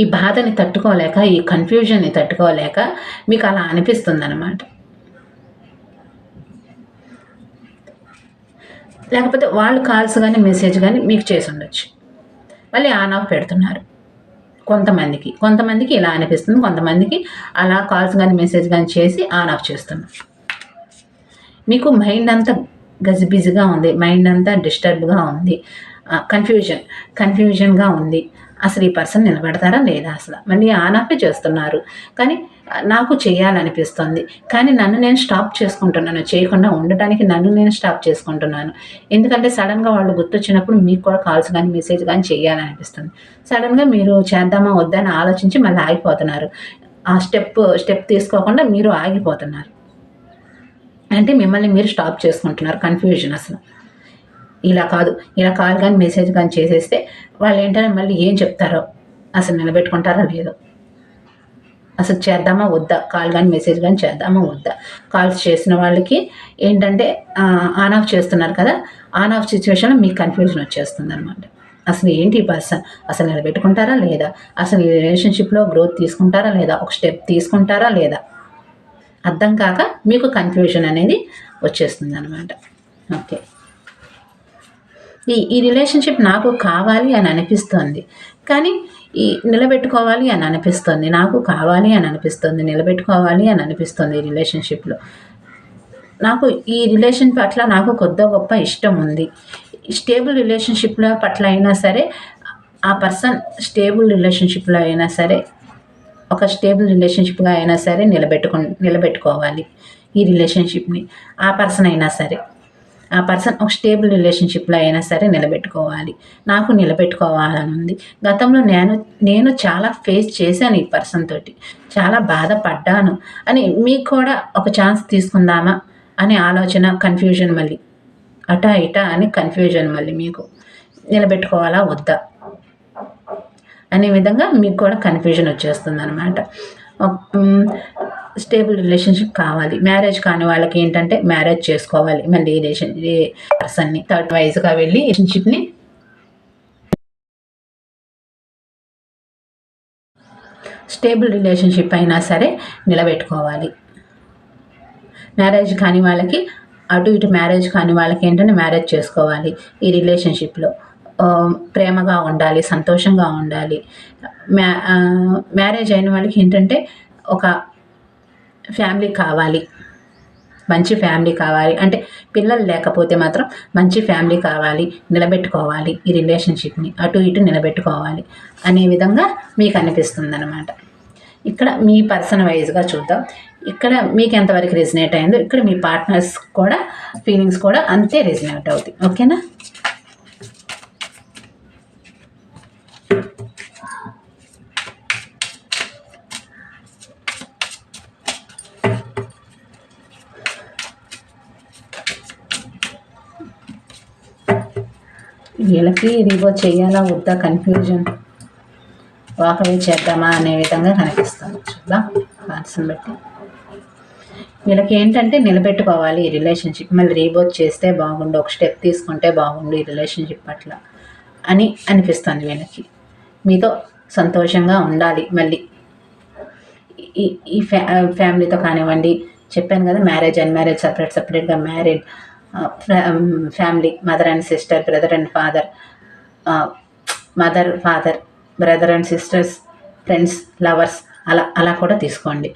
ఈ బాధని తట్టుకోలేక, ఈ కన్ఫ్యూజన్ని తట్టుకోలేక మీకు అలా అనిపిస్తుంది అన్నమాట. లేకపోతే వాళ్ళు కాల్స్ కానీ మెసేజ్ కానీ మీకు చేసి ఉండొచ్చు, మళ్ళీ ఆన్ ఆఫ్ పెడుతున్నారు. కొంతమందికి ఇలా అనిపిస్తుంది, కొంతమందికి అలా కాల్స్ కానీ మెసేజ్ కానీ చేసి ఆన్ ఆఫ్ చేస్తున్నారు. మీకు మైండ్ అంతా గజిబిజిగా ఉంది, మైండ్ అంతా డిస్టర్బ్గా ఉంది, కన్ఫ్యూజన్గా ఉంది. అసలు ఈ పర్సన్ నిలబెడతారా లేదా అసలు మళ్ళీ ఆన్ ఆఫే చేస్తున్నారు. కానీ నాకు చేయాలనిపిస్తుంది, కానీ నన్ను నేను స్టాప్ చేసుకుంటున్నాను, చేయకుండా ఉండటానికి నన్ను నేను స్టాప్ చేసుకుంటున్నాను. ఎందుకంటే సడన్గా వాళ్ళు గుర్తొచ్చినప్పుడు మీకు కూడా కాల్స్ కానీ మెసేజ్ కానీ చేయాలనిపిస్తుంది. సడన్గా మీరు చేద్దామా వద్దా అని ఆలోచించి మళ్ళీ ఆగిపోతున్నారు. ఆ స్టెప్ తీసుకోకుండా మీరు ఆగిపోతున్నారు. అంటే మిమ్మల్ని మీరు స్టాప్ చేసుకుంటున్నారు. కన్ఫ్యూజన్ అసలు ఇలా కాదు, ఇలా కాల్ కానీ మెసేజ్ కానీ చేసేస్తే వాళ్ళు ఏంటంటే మళ్ళీ ఏం చెప్తారో, అసలు నిలబెట్టుకుంటారో లేదో, అసలు చేద్దామా వద్దా, కాల్ కానీ మెసేజ్ కానీ చేద్దామా వద్దా. కాల్స్ చేసిన వాళ్ళకి ఏంటంటే ఆన్ ఆఫ్ చేస్తున్నారు కదా, ఆన్ ఆఫ్ సిచ్యువేషన్లో మీకు కన్ఫ్యూజన్ వచ్చేస్తుంది అనమాట. అసలు ఏంటి ఈ పర్సన్, అసలు నిలబెట్టుకుంటారా లేదా, అసలు ఈ రిలేషన్షిప్లో గ్రోత్ తీసుకుంటారా లేదా, ఒక స్టెప్ తీసుకుంటారా లేదా అర్థం కాక మీకు కన్ఫ్యూజన్ అనేది వచ్చేస్తుంది అనమాట. ఓకే, ఈ రిలేషన్షిప్ నాకు కావాలి అని అనిపిస్తుంది, కానీ ఈ నిలబెట్టుకోవాలి అని అనిపిస్తుంది, నాకు కావాలి అని అనిపిస్తుంది, నిలబెట్టుకోవాలి అని అనిపిస్తుంది. ఈ రిలేషన్షిప్లో నాకు ఈ రిలేషన్ పట్ల నాకు కొద్దో గొప్ప ఇష్టం ఉంది. స్టేబుల్ రిలేషన్షిప్ల పట్ల అయినా సరే, ఆ పర్సన్ స్టేబుల్ రిలేషన్షిప్లో అయినా సరే, ఒక స్టేబుల్ రిలేషన్షిప్గా అయినా సరే నిలబెట్టుకోవాలి ఈ రిలేషన్షిప్ని. ఆ పర్సన్ అయినా సరే, ఆ పర్సన్ ఒక స్టేబుల్ రిలేషన్షిప్లో అయినా సరే నిలబెట్టుకోవాలి. నాకు నిలబెట్టుకోవాలని ఉంది. గతంలో నేను చాలా ఫేస్ చేశాను ఈ పర్సన్ తోటి, చాలా బాధపడ్డాను అని. మీకు కూడా ఒక ఛాన్స్ తీసుకుందామా అనే ఆలోచన, కన్ఫ్యూజన్, మళ్ళీ అటా ఇటా అని కన్ఫ్యూజన్, మళ్ళీ మీకు నిలబెట్టుకోవాలా వద్దా అనే విధంగా మీకు కూడా కన్ఫ్యూజన్ వచ్చేస్తుంది అనమాట. స్టేబుల్ రిలేషన్షిప్ కావాలి. మ్యారేజ్ కాని వాళ్ళకి ఏంటంటే మ్యారేజ్ చేసుకోవాలి, మళ్ళీ ఈ పర్సన్ని థర్డ్ వైజ్గా వెళ్ళి రిలేషన్షిప్ని స్టేబుల్ రిలేషన్షిప్ అయినా సరే నిలబెట్టుకోవాలి. మ్యారేజ్ కాని వాళ్ళకి, అటు ఇటు మ్యారేజ్ కాని వాళ్ళకి ఏంటంటే మ్యారేజ్ చేసుకోవాలి. ఈ రిలేషన్షిప్లో ప్రేమగా ఉండాలి, సంతోషంగా ఉండాలి. మ్యారేజ్ అయిన వాళ్ళకి ఏంటంటే ఒక ఫ్యామిలీ కావాలి, మంచి ఫ్యామిలీ కావాలి. అంటే పిల్లలు లేకపోతే మాత్రం మంచి ఫ్యామిలీ కావాలి, నిలబెట్టుకోవాలి ఈ రిలేషన్షిప్ని, అటు ఇటు నిలబెట్టుకోవాలి అనే విధంగా మీకు అనిపిస్తుంది అనమాట. ఇక్కడ మీ పర్సన్ వైజ్గా చూద్దాం. ఇక్కడ మీకు ఎంతవరకు రెజినేట్ అయిందో ఇక్కడ మీ పార్ట్నర్స్ కూడా ఫీలింగ్స్ కూడా అంతే రెజినేట్ అవుతాయి. ఓకేనా? వీళ్ళకి రీవో చేయాలా వద్దా కన్ఫ్యూజన్, వాకవే చేద్దామా అనే విధంగా కనిపిస్తుంది. చూద్దాం పర్సన్ బట్టి. వీళ్ళకి ఏంటంటే నిలబెట్టుకోవాలి ఈ రిలేషన్షిప్, మళ్ళీ రీబోత్ చేస్తే బాగుండు, ఒక స్టెప్ తీసుకుంటే బాగుండు ఈ రిలేషన్షిప్ పట్ల అని అనిపిస్తుంది వీళ్ళకి. మీతో సంతోషంగా ఉండాలి మళ్ళీ ఈ ఫ్యామిలీతో కానివ్వండి. చెప్పాను కదా, మ్యారేజ్ అండ్ మ్యారేజ్, సపరేట్గా married, family, mother and sister, brother and father, mother father, brother and sisters, friends, lovers, అలా కూడా తీసుకోండి.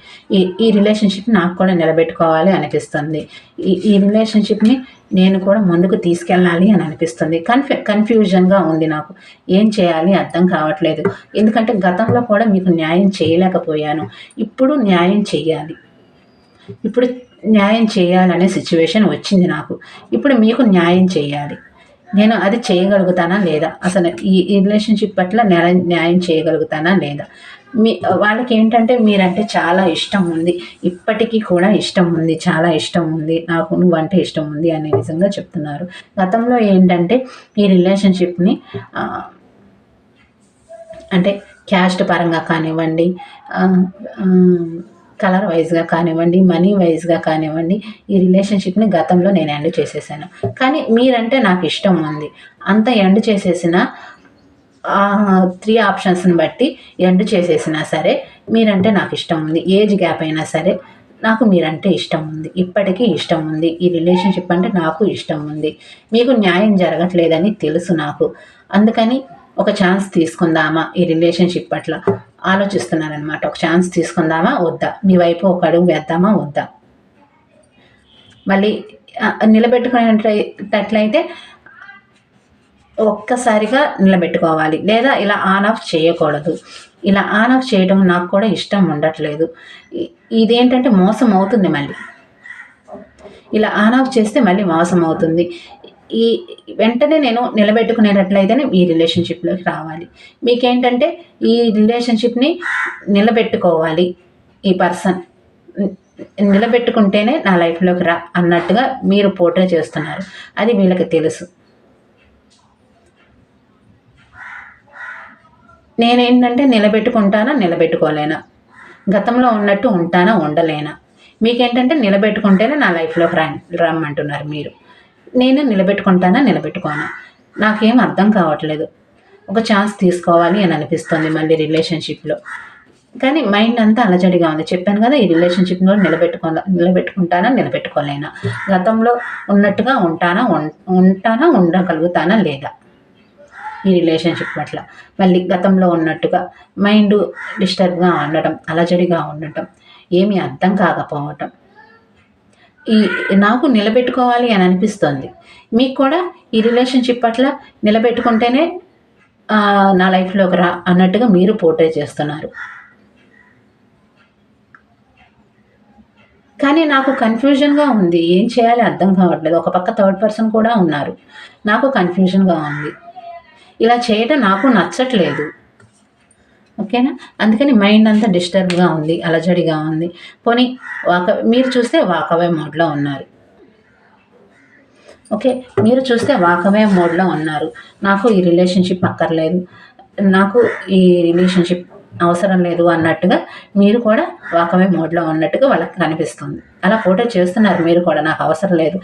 ఈ రిలేషన్షిప్ నాకు కూడా నిలబెట్టుకోవాలి అనిపిస్తుంది. ఈ రిలేషన్షిప్ని నేను కూడా ముందుకు తీసుకెళ్ళాలి అని అనిపిస్తుంది. కన్ఫ్యూజన్గా ఉంది, నాకు ఏం చేయాలి అర్థం కావట్లేదు. ఎందుకంటే గతంలో కూడా మీకు న్యాయం చేయలేకపోయాను, ఇప్పుడు న్యాయం చేయాలి. ఇప్పుడు న్యాయం చేయాలనే సిచ్యువేషన్ వచ్చింది నాకు. ఇప్పుడు మీకు న్యాయం చేయాలి. నేను అది చేయగలుగుతానా లేదా, అసలు ఈ రిలేషన్షిప్ పట్ల న్యాయం చేయగలుగుతానా లేదా. వాళ్ళకి ఏంటంటే మీరంటే చాలా ఇష్టం ఉంది, ఇప్పటికీ కూడా ఇష్టం ఉంది, చాలా ఇష్టం ఉంది, నాకు నువ్వంటే ఇష్టం ఉంది అనే విధంగా చెప్తున్నారు. గతంలో ఏంటంటే ఈ రిలేషన్షిప్ని అంటే క్యాస్ట్ పరంగా కానివ్వండి, కలర్ వైజ్గా కానివ్వండి, మనీ వైజ్గా కానివ్వండి, ఈ రిలేషన్షిప్ని గతంలో నేను ఎండ్ చేసేసాను. కానీ మీరంటే నాకు ఇష్టం ఉంది, అంత ఎండ్ చేసేసిన 3 ఆప్షన్స్ని బట్టి ఎండ్ చేసేసినా సరే మీరంటే నాకు ఇష్టం ఉంది. ఏజ్ గ్యాప్ అయినా సరే నాకు మీరంటే ఇష్టం ఉంది, ఇప్పటికీ ఇష్టం ఉంది. ఈ రిలేషన్షిప్ అంటే నాకు ఇష్టం ఉంది. మీకు న్యాయం జరగట్లేదని తెలుసు నాకు, అందుకని ఒక ఛాన్స్ తీసుకుందామా ఈ రిలేషన్షిప్ పట్ల ఆలోచిస్తున్నారనమాట. ఒక ఛాన్స్ తీసుకుందామా వద్దా, మీ వైపు ఒక అడుగు వేద్దామా వద్దా, మళ్ళీ నిలబెట్టుకునేటట్లయితే ఒక్కసారిగా నిలబెట్టుకోవాలి, లేదా ఇలా ఆన్ ఆఫ్ చేయకూడదు. ఇలా ఆన్ ఆఫ్ చేయడం నాకు కూడా ఇష్టం ఉండట్లేదు. ఇదేంటంటే మోసం అవుతుంది, మళ్ళీ ఇలా ఆన్ ఆఫ్ చేస్తే మళ్ళీ మోసం అవుతుంది. ఈ వెంటనే నేను నిలబెట్టుకునేటట్లయితేనే ఈ రిలేషన్షిప్లోకి రావాలి. మీకేంటంటే ఈ రిలేషన్షిప్ని నిలబెట్టుకోవాలి, ఈ పర్సన్ నిలబెట్టుకుంటేనే నా లైఫ్లోకి రా అన్నట్టుగా మీరు పోర్ట్రే చేస్తున్నారు. అది వీళ్ళకి తెలుసు. నేనేంటంటే నిలబెట్టుకుంటానా నిలబెట్టుకోలేనా, గతంలో ఉన్నట్టు ఉంటానా ఉండలేనా. మీకేంటంటే నిలబెట్టుకుంటేనే నా లైఫ్లోకి రమ్మంటున్నారు మీరు. నేను నిలబెట్టుకుంటానా నిలబెట్టుకోనా, నాకేం అర్థం కావట్లేదు. ఒక ఛాన్స్ తీసుకోవాలి అని అనిపిస్తుంది మళ్ళీ రిలేషన్షిప్లో. కానీ మైండ్ అంతా అలజడిగా ఉంది. చెప్పాను కదా, ఈ రిలేషన్షిప్‌లో నిలబెట్టుకుంటానా, నిలబెట్టుకోలేనా? గతంలో ఉన్నట్టుగా ఉంటానా, ఉండగలుగుతానా లేదా? ఈ రిలేషన్షిప్ పట్ల మళ్ళీ గతంలో ఉన్నట్టుగా మైండ్ డిస్టర్బ్‌గా ఉండటం, అలజడిగా ఉండటం, ఏమీ అర్థం కాకపోవటం. ఈ నాకు నిలబెట్టుకోవాలి అని అనిపిస్తోంది. మీకు కూడా ఈ రిలేషన్షిప్ పట్ల నిలబెట్టుకుంటేనే నా లైఫ్‌లోకి రా అన్నట్టుగా మీరు పోర్ట్రే చేస్తున్నారు. కానీ నాకు కన్‌ఫ్యూజన్‌గా ఉంది. ఏం చేయాలో అర్థం కావట్లేదు. ఒక పక్క థర్డ్ పర్సన్ కూడా ఉన్నారు. నాకు కన్‌ఫ్యూజన్‌గా ఉంది. ఇలా చేయడం నాకు నచ్చట్లేదు. ఓకేనా? అందుకని మైండ్ అంతా డిస్టర్బ్‌గా ఉంది. అలజడిగా ఉంది. పోనీ మీరు చూస్తే వాకవే మోడ్‌లో ఉన్నారు. ఓకే. మీరు చూస్తే వాకవే మోడ్‌లో ఉన్నారు. నాకు ఈ రిలేషన్‌షిప్ అక్కర్లేదు. నాకు ఈ రిలేషన్‌షిప్ అవసరం లేదు అన్నట్టుగా మీరు కూడా వాకవే మోడ్‌లో ఉన్నట్టుగా వాళ్ళకి కనిపిస్తుంది. అలా పోర్ట్రే చేస్తున్నారు మీరు కూడా. నాకు అవసరం లేదు.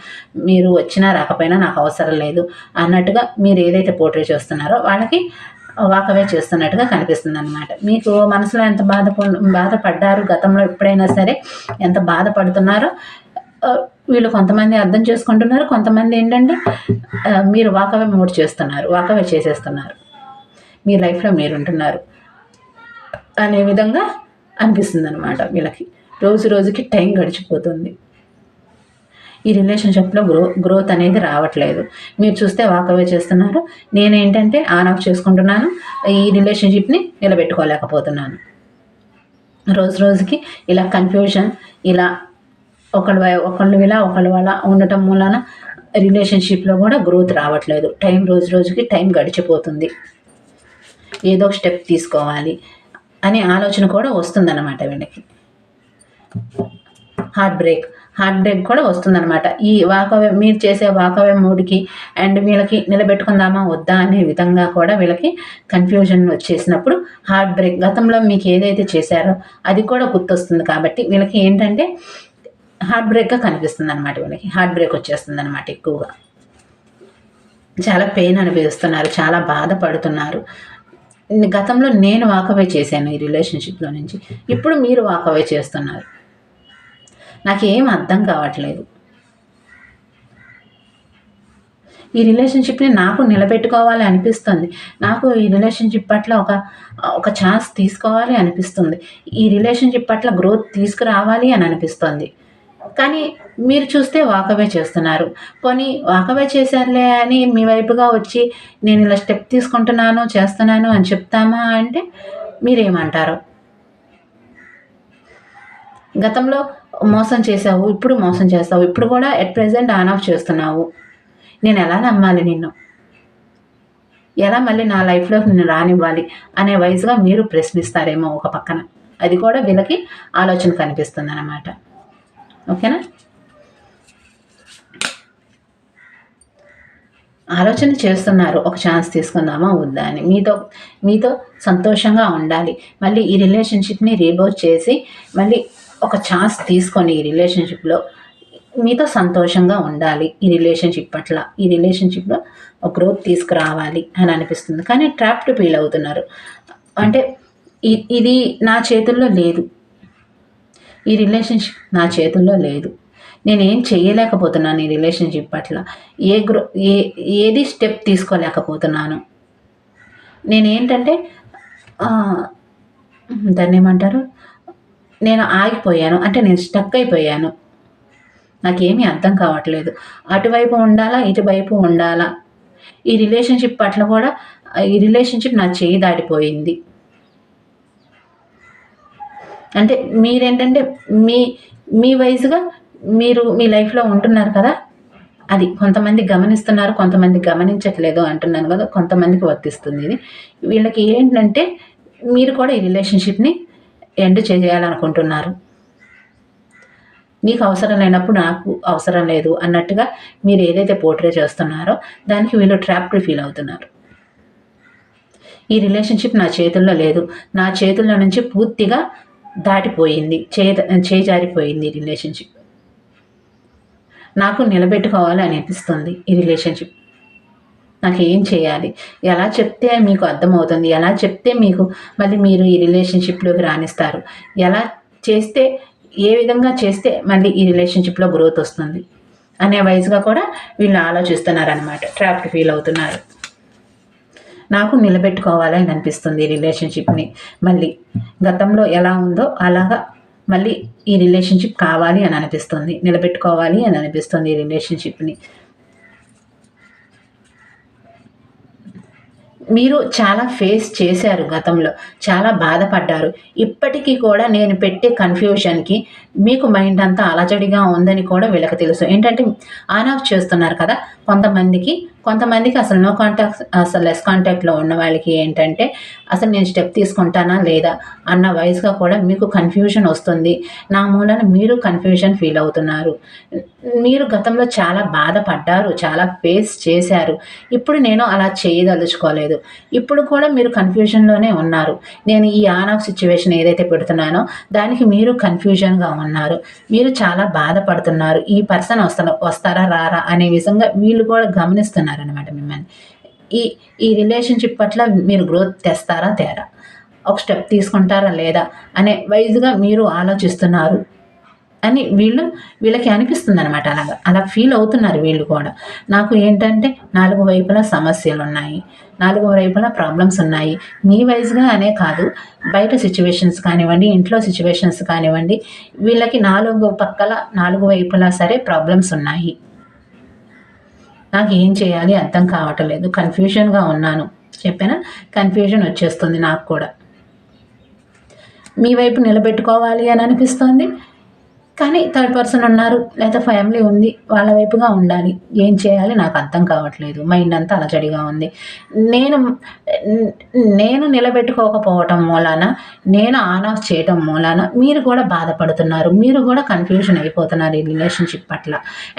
మీరు వచ్చినా రాకపోయినా నాకు అవసరం లేదు అన్నట్టుగా మీరు ఏదైతే పోర్ట్రే చేస్తున్నారో వాళ్ళకి వాకవే చేస్తున్నట్టుగా కనిపిస్తుందనమాట. మీకు మనసులో ఎంత బాధపడ్డారు గతంలో ఎప్పుడైనా సరే, ఎంత బాధపడుతున్నారో వీళ్ళు కొంతమంది అర్థం చేసుకుంటున్నారు. కొంతమంది ఏంటంటే మీరు వాకవే మోడ్ చేస్తున్నారు. వాకవే చేసేస్తున్నారు. మీ లైఫ్‌లో మీరుంటున్నారు అనే విధంగా అనిపిస్తుందనమాట వీళ్ళకి. రోజు రోజుకి టైం గడిచిపోతుంది. ఈ రిలేషన్‌షిప్‌లో గ్రోత్ అనేది రావట్లేదు. మీరు చూస్తే వాకవే చేస్తున్నారు. నేనేంటంటే ఆన్ ఆఫ్ చేసుకుంటున్నాను. ఈ రిలేషన్‌షిప్‌ని నిలబెట్టుకోలేకపోతున్నాను. రోజు రోజుకి ఇలా కన్‌ఫ్యూజన్, ఇలా ఒకళ్ళు ఇలా ఒకళ్ళు అలా ఉండటం మూలాన రిలేషన్‌షిప్‌లో కూడా గ్రోత్ రావట్లేదు. రోజు రోజుకి టైం గడిచిపోతుంది. ఏదో ఒక స్టెప్ తీసుకోవాలి అనే ఆలోచన కూడా వస్తుందన్నమాట వీళ్ళకి. హార్ట్ బ్రేక్ కూడా వస్తుందన్నమాట. ఈ మీరు చేసే వాకవే మూడ్‌కి అండ్ వీళ్ళకి నిలబెట్టుకుందామా వద్దా అనే విధంగా కూడా వీళ్ళకి కన్‌ఫ్యూజన్ వచ్చేసినప్పుడు హార్ట్ బ్రేక్, గతంలో మీకు ఏదైతే చేశారో అది కూడా గుర్తొస్తుంది కాబట్టి వీళ్ళకి ఏంటంటే హార్ట్ బ్రేక్‌గా కనిపిస్తుందన్నమాట. వీళ్ళకి హార్ట్ బ్రేక్ వచ్చేస్తుందన్నమాట ఎక్కువగా. చాలా పెయిన్ అనుభవిస్తున్నారు. చాలా బాధపడుతున్నారు. గతంలో నేను వాకవే చేశాను ఈ రిలేషన్‌షిప్‌లో నుంచి. ఇప్పుడు మీరు వాకవే చేస్తున్నారు. నాకేం అర్థం కావట్లేదు. ఈ రిలేషన్‌షిప్‌ని నాకు నిలబెట్టుకోవాలి అనిపిస్తుంది. నాకు ఈ రిలేషన్‌షిప్ పట్ల ఒక ఛాన్స్ తీసుకోవాలి అనిపిస్తుంది. ఈ రిలేషన్‌షిప్ పట్ల గ్రోత్ తీసుకురావాలి అని అనిపిస్తుంది. కానీ మీరు చూస్తే వాకవే చేస్తున్నారు. పోనీ వాకవే చేశారులే అని మీ వైపుగా వచ్చి నేను ఇలా స్టెప్ తీసుకుంటున్నాను, చేస్తున్నాను అని చెప్తామా అంటే మీరేమంటారు? గతంలో మోసం చేశావు, ఇప్పుడు మోసం చేస్తావు. ఇప్పుడు కూడా ఎట్ ప్రెజెంట్ ఆన్ ఆఫ్ చేస్తున్నావు. నేను ఎలా నమ్మాలి నిన్ను? ఎలా మళ్ళీ నా లైఫ్‌లోకి నిన్ను రానివ్వాలి అనే వైస్‌గా మీరు ప్రశ్నిస్తారేమో ఒక పక్కన. అది కూడా వీళ్ళకి ఆలోచన కనిపిస్తుందన్నమాట. ఓకేనా? ఆలోచన చేస్తున్నారు. ఒక ఛాన్స్ తీసుకుందామా వద్దా అని. మీతో సంతోషంగా ఉండాలి. మళ్ళీ ఈ రిలేషన్‌షిప్‌ని రీబౌట్ చేసి మళ్ళీ ఒక ఛాన్స్ తీసుకొని ఈ రిలేషన్‌షిప్‌లో మీతో సంతోషంగా ఉండాలి. ఈ రిలేషన్‌షిప్ పట్ల, ఈ రిలేషన్‌షిప్‌లో ఒక గ్రోత్ తీసుకురావాలి అని అనిపిస్తుంది. కానీ ట్రాప్డ్ ఫీల్ అవుతున్నారు. అంటే ఇది నా చేతుల్లో లేదు. ఈ రిలేషన్‌షిప్ నా చేతుల్లో లేదు. నేనేం చేయలేకపోతున్నాను ఈ రిలేషన్‌షిప్ పట్ల. ఏది స్టెప్ తీసుకోలేకపోతున్నాను. నేనేంటంటే దాన్నేమంటారు? నేను ఆగిపోయాను. అంటే నేను స్టక్ అయిపోయాను. నాకేమీ అర్థం కావట్లేదు. అటువైపు ఉండాలా? ఇటువైపు ఉండాలా? ఈ రిలేషన్‌షిప్ పట్ల కూడా ఈ రిలేషన్‌షిప్ నా చేయి దాటిపోయింది. అంటే మీరేంటంటే మీ వైస్‌గా మీరు మీ లైఫ్‌లో ఉంటున్నారు కదా! అది కొంతమంది గమనిస్తున్నారు, కొంతమంది గమనించట్లేదు అంటున్నాను కదా! కొంతమందికి వర్తిస్తుంది ఇది. వీళ్ళకి ఏంటంటే మీరు కూడా ఈ రిలేషన్‌షిప్‌ని ఎండ్ చేయాలనుకుంటున్నారు. నీకు అవసరం లేనప్పుడు నాకు అవసరం లేదు అన్నట్టుగా మీరు ఏదైతే పోర్ట్రే చేస్తున్నారో దానికి వీళ్ళు ట్రాప్డ్ ఫీల్ అవుతున్నారు. ఈ రిలేషన్‌షిప్ నా చేతుల్లో లేదు. నా చేతుల్లో నుంచి పూర్తిగా దాటిపోయింది. చేయి జారిపోయింది ఈ రిలేషన్‌షిప్. నాకు నిలబెట్టుకోవాలి అని అనిపిస్తుంది ఈ రిలేషన్‌షిప్. నాకు ఏం చేయాలి, ఎలా చెప్తే మీకు అర్థమవుతుంది, ఎలా చెప్తే మీకు మళ్ళీ మీరు ఈ రిలేషన్షిప్లోకి రాణిస్తారు, ఎలా చేస్తే, ఏ విధంగా చేస్తే మళ్ళీ ఈ రిలేషన్షిప్లో గ్రోత్ వస్తుంది అనే వైజ్గా కూడా వీళ్ళు ఆలోచిస్తున్నారనమాట. ట్రాప్కి ఫీల్ అవుతున్నారు. నాకు నిలబెట్టుకోవాలని అనిపిస్తుంది ఈ రిలేషన్షిప్ని. మళ్ళీ గతంలో ఎలా ఉందో అలాగా మళ్ళీ ఈ రిలేషన్షిప్ కావాలి అని అనిపిస్తుంది, నిలబెట్టుకోవాలి అని అనిపిస్తుంది ఈ రిలేషన్షిప్ని. మీరు చాలా ఫేస్ చేశారు గతంలో, చాలా బాధపడ్డారు. ఇప్పటికీ కూడా నేను పెట్టే కన్ఫ్యూషన్‌కి మీకు మైండ్ అంతా అలజడిగా ఉందని కూడా వీళ్ళకి తెలుసు. ఏంటంటే ఆన్ ఆఫ్ చేస్తున్నారు కదా! కొంతమందికి అసలు నో కాంటాక్ట్స్, అసలు లెస్ కాంటాక్ట్‌లో ఉన్న వాళ్ళకి ఏంటంటే అసలు నేను స్టెప్ తీసుకుంటానా లేదా అన్న వైస్‌గా కూడా మీకు కన్ఫ్యూషన్ వస్తుంది. నా మూలాన మీరు కన్ఫ్యూషన్ ఫీల్ అవుతున్నారు. మీరు గతంలో చాలా బాధపడ్డారు, చాలా ఫేస్ చేశారు. ఇప్పుడు నేను అలా చేయదలుచుకోలేదు. ఇప్పుడు కూడా మీరు కన్ఫ్యూజన్‌లోనే ఉన్నారు. నేను ఈ ఆన్ ఆఫ్ సిట్యుయేషన్ ఏదైతే పెడుతున్నానో దానికి మీరు కన్ఫ్యూజన్‌గా ఉన్నారు. మీరు చాలా బాధపడుతున్నారు. ఈ పర్సన్ వస్తారా రారా అనే విధంగా వీళ్ళు కూడా గమనిస్తున్నారనమాట మిమ్మల్ని. ఈ ఈ రిలేషన్‌షిప్ పట్ల మీరు గ్రోత్ తెస్తారా తేరా? ఒక స్టెప్ తీసుకుంటారా లేదా అనే వైస్‌గా మీరు ఆలోచిస్తున్నారు అని వీళ్ళకి అనిపిస్తుందనమాట. అలా ఫీల్ అవుతున్నారు వీళ్ళు కూడా. నాకు ఏంటంటే 4 వైపులా సమస్యలున్నాయి, 4 వైపులా ప్రాబ్లమ్స్ ఉన్నాయి. మీ వైస్‌గా అనే కాదు, బయట సిట్యుయేషన్స్ కానివ్వండి, ఇంట్లో సిట్యుయేషన్స్ కానివ్వండి, వీళ్ళకి 4 వైపులా సరే ప్రాబ్లమ్స్ ఉన్నాయి. నాకు ఏం చేయాలి అర్థం కావట్లేదు, కన్ఫ్యూషన్‌గా ఉన్నాను. చెప్పానా? కన్ఫ్యూజన్ వచ్చేస్తుంది నాకు కూడా. మీ వైపు నిలబెట్టుకోవాలి అని అనిపిస్తోంది. కానీ థర్డ్ పర్సన్ ఉన్నారు, లేదా ఫ్యామిలీ ఉంది, వాళ్ళ వైపుగా ఉండాలి. ఏం చేయాలి నాకు అర్థం కావట్లేదు. మైండ్ అంతా అలజడిగా ఉంది. నేను నేను నిలబెట్టుకోకపోవటం మూలాన, నేను ఆన్ ఆఫ్ చేయటం మూలాన మీరు కూడా బాధపడుతున్నారు. మీరు కూడా కన్ఫ్యూజన్ అయిపోతున్నారు ఈ రిలేషన్షిప్ పట్ల.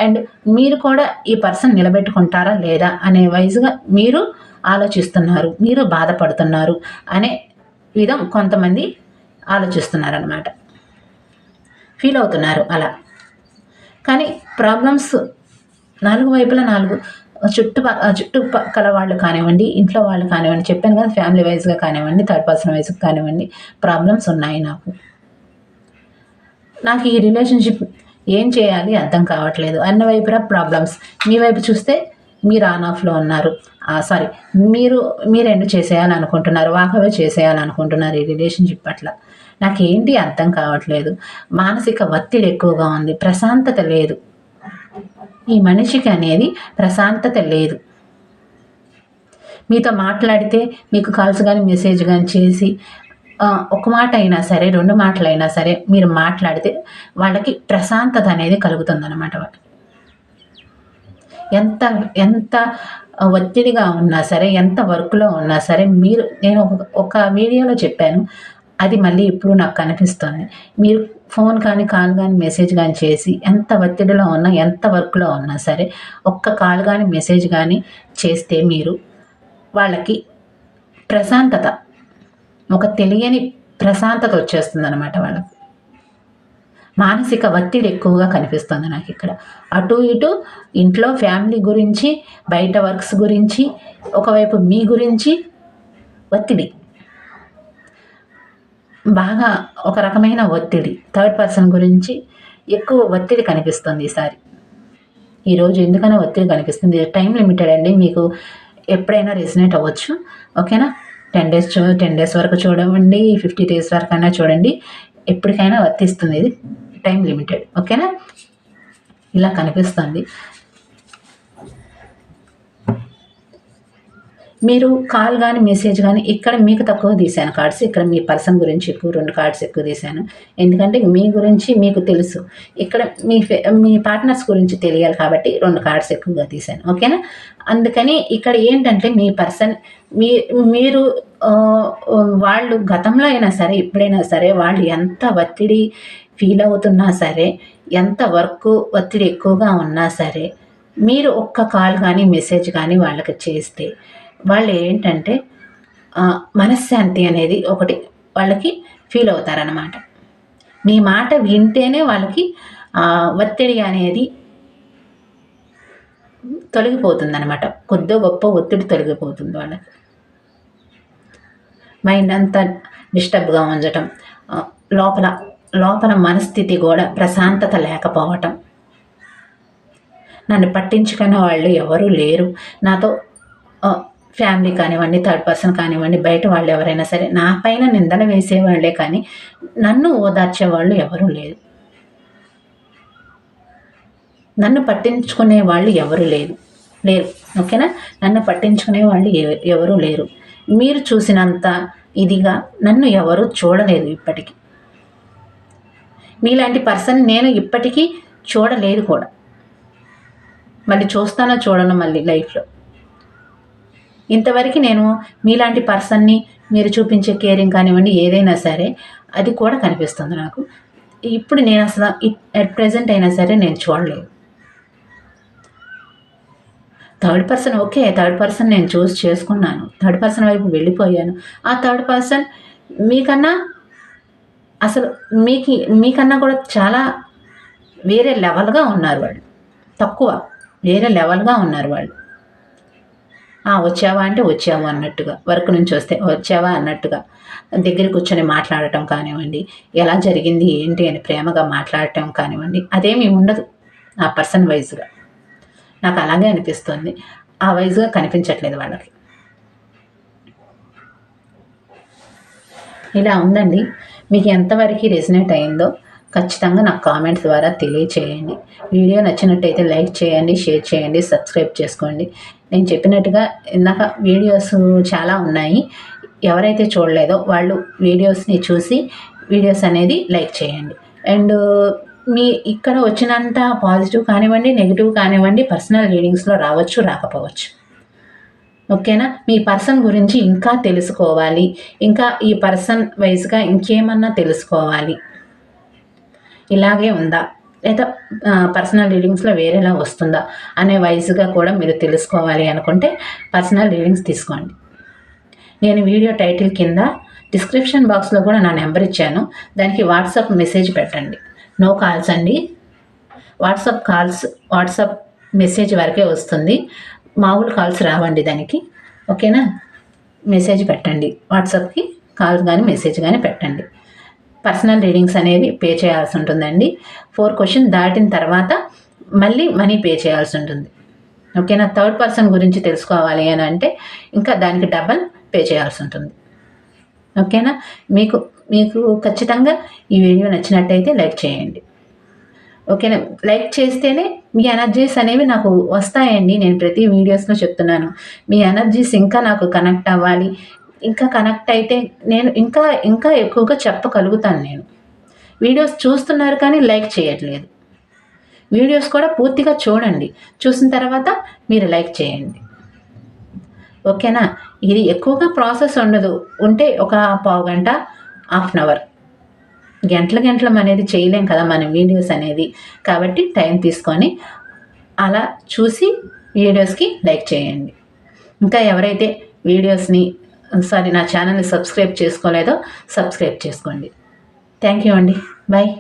అండ్ మీరు కూడా ఈ పర్సన్ నిలబెట్టుకుంటారా లేదా అనే వైజ్‌గా మీరు ఆలోచిస్తున్నారు. మీరు బాధపడుతున్నారు అనే విధం కొంతమంది ఆలోచిస్తున్నారనమాట. ఫీల్ అవుతున్నారు అలా. కానీ ప్రాబ్లమ్స్ 4 వైపులా 4 చుట్టుపక్కల వాళ్ళు కానివ్వండి, ఇంట్లో వాళ్ళు కానివ్వండి, చెప్పాను కదా! ఫ్యామిలీ వైస్‌గా కానివ్వండి, థర్డ్ పర్సన్ వైస్‌గా కానివ్వండి, ప్రాబ్లమ్స్ ఉన్నాయి నాకు. నాకు ఈ రిలేషన్‌షిప్ ఏం చేయాలి అర్థం కావట్లేదు. అన్ని వైపులా ప్రాబ్లమ్స్. మీ వైపు చూస్తే మీరు ఆన్ ఆఫ్‌లో ఉన్నారు. సారీ, మీరు ఎండ్ చేసేయాలనుకుంటున్నారు. వాకవే చేసేయాలనుకుంటున్నారు ఈ రిలేషన్‌షిప్ పట్ల. నాకేంటి అర్థం కావట్లేదు. మానసిక ఒత్తిడి ఎక్కువగా ఉంది. ప్రశాంతత లేదు. ఈ మనిషికి అనేది ప్రశాంతత లేదు. మీతో మాట్లాడితే మీకు కాల్స్ గానీ, మెసేజ్ గానీ చేసి ఒక మాట అయినా సరే, 2 మాటలైనా సరే మీరు మాట్లాడితే వాళ్ళకి ప్రశాంతత అనేది కలుగుతుందనమాట. ఎంత ఒత్తిడిగా ఉన్నా సరే, ఎంత వర్క్‌లో ఉన్నా సరే, నేను ఒక వీడియోలో చెప్పాను. అది మళ్ళీ ఇప్పుడు నాకు కనిపిస్తోంది. మీరు ఫోన్ కానీ, కాల్ గానీ, మెసేజ్ గానీ చేసి ఎంత ఒత్తిడిలో ఉన్నా, ఎంత వర్క్‌లో ఉన్నా సరే, ఒక్క కాల్ గానీ, మెసేజ్ గానీ చేస్తే మీరు వాళ్ళకి ప్రశాంతత, ఒక తెలియని ప్రశాంతత వచ్చేస్తుందనమాట వాళ్ళకి. మానసిక ఒత్తిడి ఎక్కువగా కనిపిస్తుంది నాకిక్కడ. అటు ఇటు ఇంట్లో ఫ్యామిలీ గురించి, బయట వర్క్స్ గురించి, ఒకవైపు మీ గురించి ఒత్తిడి. బాగా ఒక రకమైన ఒత్తిడి. థర్డ్ పర్సన్ గురించి ఎక్కువ ఒత్తిడి కనిపిస్తుంది ఈసారి. ఈరోజు ఎందుకనో ఒత్తిడి కనిపిస్తుంది. టైం లిమిటెడ్ అండి. మీకు ఎప్పుడైనా రెసినేట్ అవ్వచ్చు. ఓకేనా? 10 డేస్ వరకు చూడండి, 50 డేస్ వరకైనా చూడండి. ఎప్పటికైనా వర్తిస్తుంది ఇది. Time limited. ఓకేనా? ఇలా కనిపిస్తుంది. మీరు కాల్ గానీ, మెసేజ్ గానీ ఇక్కడ మీకు తక్కువ తీశాను కార్డ్స్. ఇక్కడ మీ పర్సన్ గురించి ఎక్కువ 2 కార్డ్స్ ఎక్కువ తీశాను. ఎందుకంటే మీ గురించి మీకు తెలుసు. ఇక్కడ మీ పార్ట్నర్స్ గురించి తెలియాలి కాబట్టి 2 కార్డ్స్ ఎక్కువగా తీశాను. ఓకేనా? అందుకని ఇక్కడ ఏంటంటే మీ పర్సన్ మీరు వాళ్ళు గతంలో అయినా సరే, ఇప్పుడైనా సరే వాళ్ళు ఎంత ఒత్తిడి ఫీల్ అవుతున్నా సరే, ఎంత ఒత్తిడి ఎక్కువగా ఉన్నా సరే, మీరు ఒక్క కాల్ గానీ, మెసేజ్ గానీ వాళ్ళకి చేస్తే వాళ్ళు ఏంటంటే మనశ్శాంతి అనేది ఒకటి వాళ్ళకి ఫీల్ అవుతారనమాట. మీ మాట వింటేనే వాళ్ళకి ఒత్తిడి అనేది తొలగిపోతుంది అనమాట. కొద్దో గొప్ప ఒత్తిడి తొలగిపోతుంది వాళ్ళకి. మైండ్ అంతా డిస్టర్బ్గా ఉంచటం, లోపల లోపల మనస్థితి కూడా ప్రశాంతత లేకపోవటం, నన్ను పట్టించుకునే వాళ్ళు ఎవరూ లేరు, నాతో ఫ్యామిలీ కానివ్వండి, థర్డ్ పర్సన్ కానివ్వండి, బయట వాళ్ళు ఎవరైనా సరే నా పైన నిందలు వేసేవాళ్లే కానీ నన్ను ఓదార్చేవాళ్ళు ఎవరూ లేరు, నన్ను పట్టించుకునే వాళ్ళు ఎవరు లేరు. ఓకేనా? నన్ను పట్టించుకునే వాళ్ళు ఎవరూ లేరు. మీరు చూసినంత ఇదిగా నన్ను ఎవరూ చూడలేదు ఇప్పటికీ. మీలాంటి పర్సన్ నేను ఇప్పటికీ చూడలేదు కూడా. మళ్ళీ చూస్తానో చూడను మళ్ళీ లైఫ్లో. ఇంతవరకు నేను మీలాంటి పర్సన్ని, మీరు చూపించే కేరింగ్ కానివ్వండి, ఏదైనా సరే అది కూడా కనిపిస్తుంది నాకు. ఇప్పుడు నేను అసలు అట్ ప్రజెంట్ అయినా సరే నేను చూడలేదు. Third person okay, third person నేను చూస్ చేసుకున్నాను, థర్డ్ పర్సన్ వైపు వెళ్ళిపోయాను. ఆ థర్డ్ పర్సన్ మీకన్నా అసలు మీకన్నా కూడా చాలా వేరే లెవెల్గా ఉన్నారు వాళ్ళు. తక్కువ వేరే లెవెల్గా ఉన్నారు వాళ్ళు. వచ్చావా అంటే వచ్చావు అన్నట్టుగా, వర్క్ నుంచి వస్తే వచ్చావా అన్నట్టుగా దగ్గర కూర్చొని మాట్లాడటం కానివ్వండి, ఎలా జరిగింది ఏంటి అని ప్రేమగా మాట్లాడటం కానివ్వండి, అదేమీ ఉండదు ఆ పర్సన్ వైజ్గా. నాకు అలాగే అనిపిస్తుంది. ఆ వైజ్గా కనిపించట్లేదు వాళ్ళకి. ఇలా ఉందండి. మీకు ఎంతవరకు రెజినేట్ అయిందో ఖచ్చితంగా నాకు కామెంట్స్ ద్వారా తెలియచేయండి. వీడియో నచ్చినట్టయితే లైక్ చేయండి, షేర్ చేయండి, సబ్స్క్రైబ్ చేసుకోండి. నేను చెప్పినట్టుగా ఇందాక వీడియోస్ చాలా ఉన్నాయి. ఎవరైతే చూడలేదో వాళ్ళు వీడియోస్ని చూసి వీడియోస్ అనేది లైక్ చేయండి. అండ్ మీ ఇక్కడ వచ్చినంత పాజిటివ్ కానివ్వండి, నెగిటివ్ కానివ్వండి, పర్సనల్ రీడింగ్స్లో రావచ్చు, రాకపోవచ్చు. ఓకేనా? మీ పర్సన్ గురించి ఇంకా తెలుసుకోవాలి, ఇంకా ఈ పర్సన్ వైజ్గా ఇంకేమన్నా తెలుసుకోవాలి, ఇలాగే ఉందా లేదా పర్సనల్ రీడింగ్స్లో వేరేలా వస్తుందా అనే వైజ్గా కూడా మీరు తెలుసుకోవాలి అనుకుంటే పర్సనల్ రీడింగ్స్ తీసుకోండి. నేను వీడియో టైటిల్ కింద డిస్క్రిప్షన్ బాక్స్లో కూడా నా నెంబర్ ఇచ్చాను. దానికి వాట్సాప్ మెసేజ్ పెట్టండి. నో కాల్స్ అండి. వాట్సాప్ మెసేజ్ వరకే వస్తుంది. మామూలు కాల్స్ రావండి దానికి. ఓకేనా? మెసేజ్ పెట్టండి. వాట్సాప్కి కాల్స్ కానీ మెసేజ్ కానీ పెట్టండి. పర్సనల్ రీడింగ్స్ అనేవి పే చేయాల్సి ఉంటుందండి. 4 క్వశ్చన్ దాటిన తర్వాత మళ్ళీ మనీ పే చేయాల్సి ఉంటుంది. ఓకేనా? థర్డ్ పర్సన్ గురించి తెలుసుకోవాలి అని అంటే ఇంకా దానికి డబల్ పే చేయాల్సి ఉంటుంది. ఓకేనా? మీకు ఖచ్చితంగా ఈ వీడియో నచ్చినట్టయితే లైక్ చేయండి. ఓకేనా? లైక్ చేస్తేనే మీ ఎనర్జీస్ అనేవి నాకు వస్తాయండి. నేను ప్రతి వీడియోస్లో చెప్తున్నాను, మీ ఎనర్జీస్ ఇంకా నాకు కనెక్ట్ అవ్వాలి. ఇంకా కనెక్ట్ అయితే నేను ఇంకా ఎక్కువగా చెప్పగలుగుతాను. నేను వీడియోస్ చూస్తున్నారు కానీ లైక్ చేయట్లేదు. వీడియోస్ కూడా పూర్తిగా చూడండి, చూసిన తర్వాత మీరు లైక్ చేయండి. ఓకేనా? ఇది ఎక్కువగా ప్రాసెస్ ఉండదు. ఉంటే ఒక పావు గంట, హాఫ్ అన్ అవర్, గంటలం అనేది చేయలేం కదా మన వీడియోస్ అనేది. కాబట్టి టైం తీసుకొని అలా చూసి వీడియోస్కి లైక్ చేయండి. ఇంకా ఎవరైతే నా ఛానల్ని సబ్స్క్రైబ్ చేసుకోలేదో సబ్స్క్రైబ్ చేసుకోండి. థ్యాంక్ యూ అండి. బాయ్.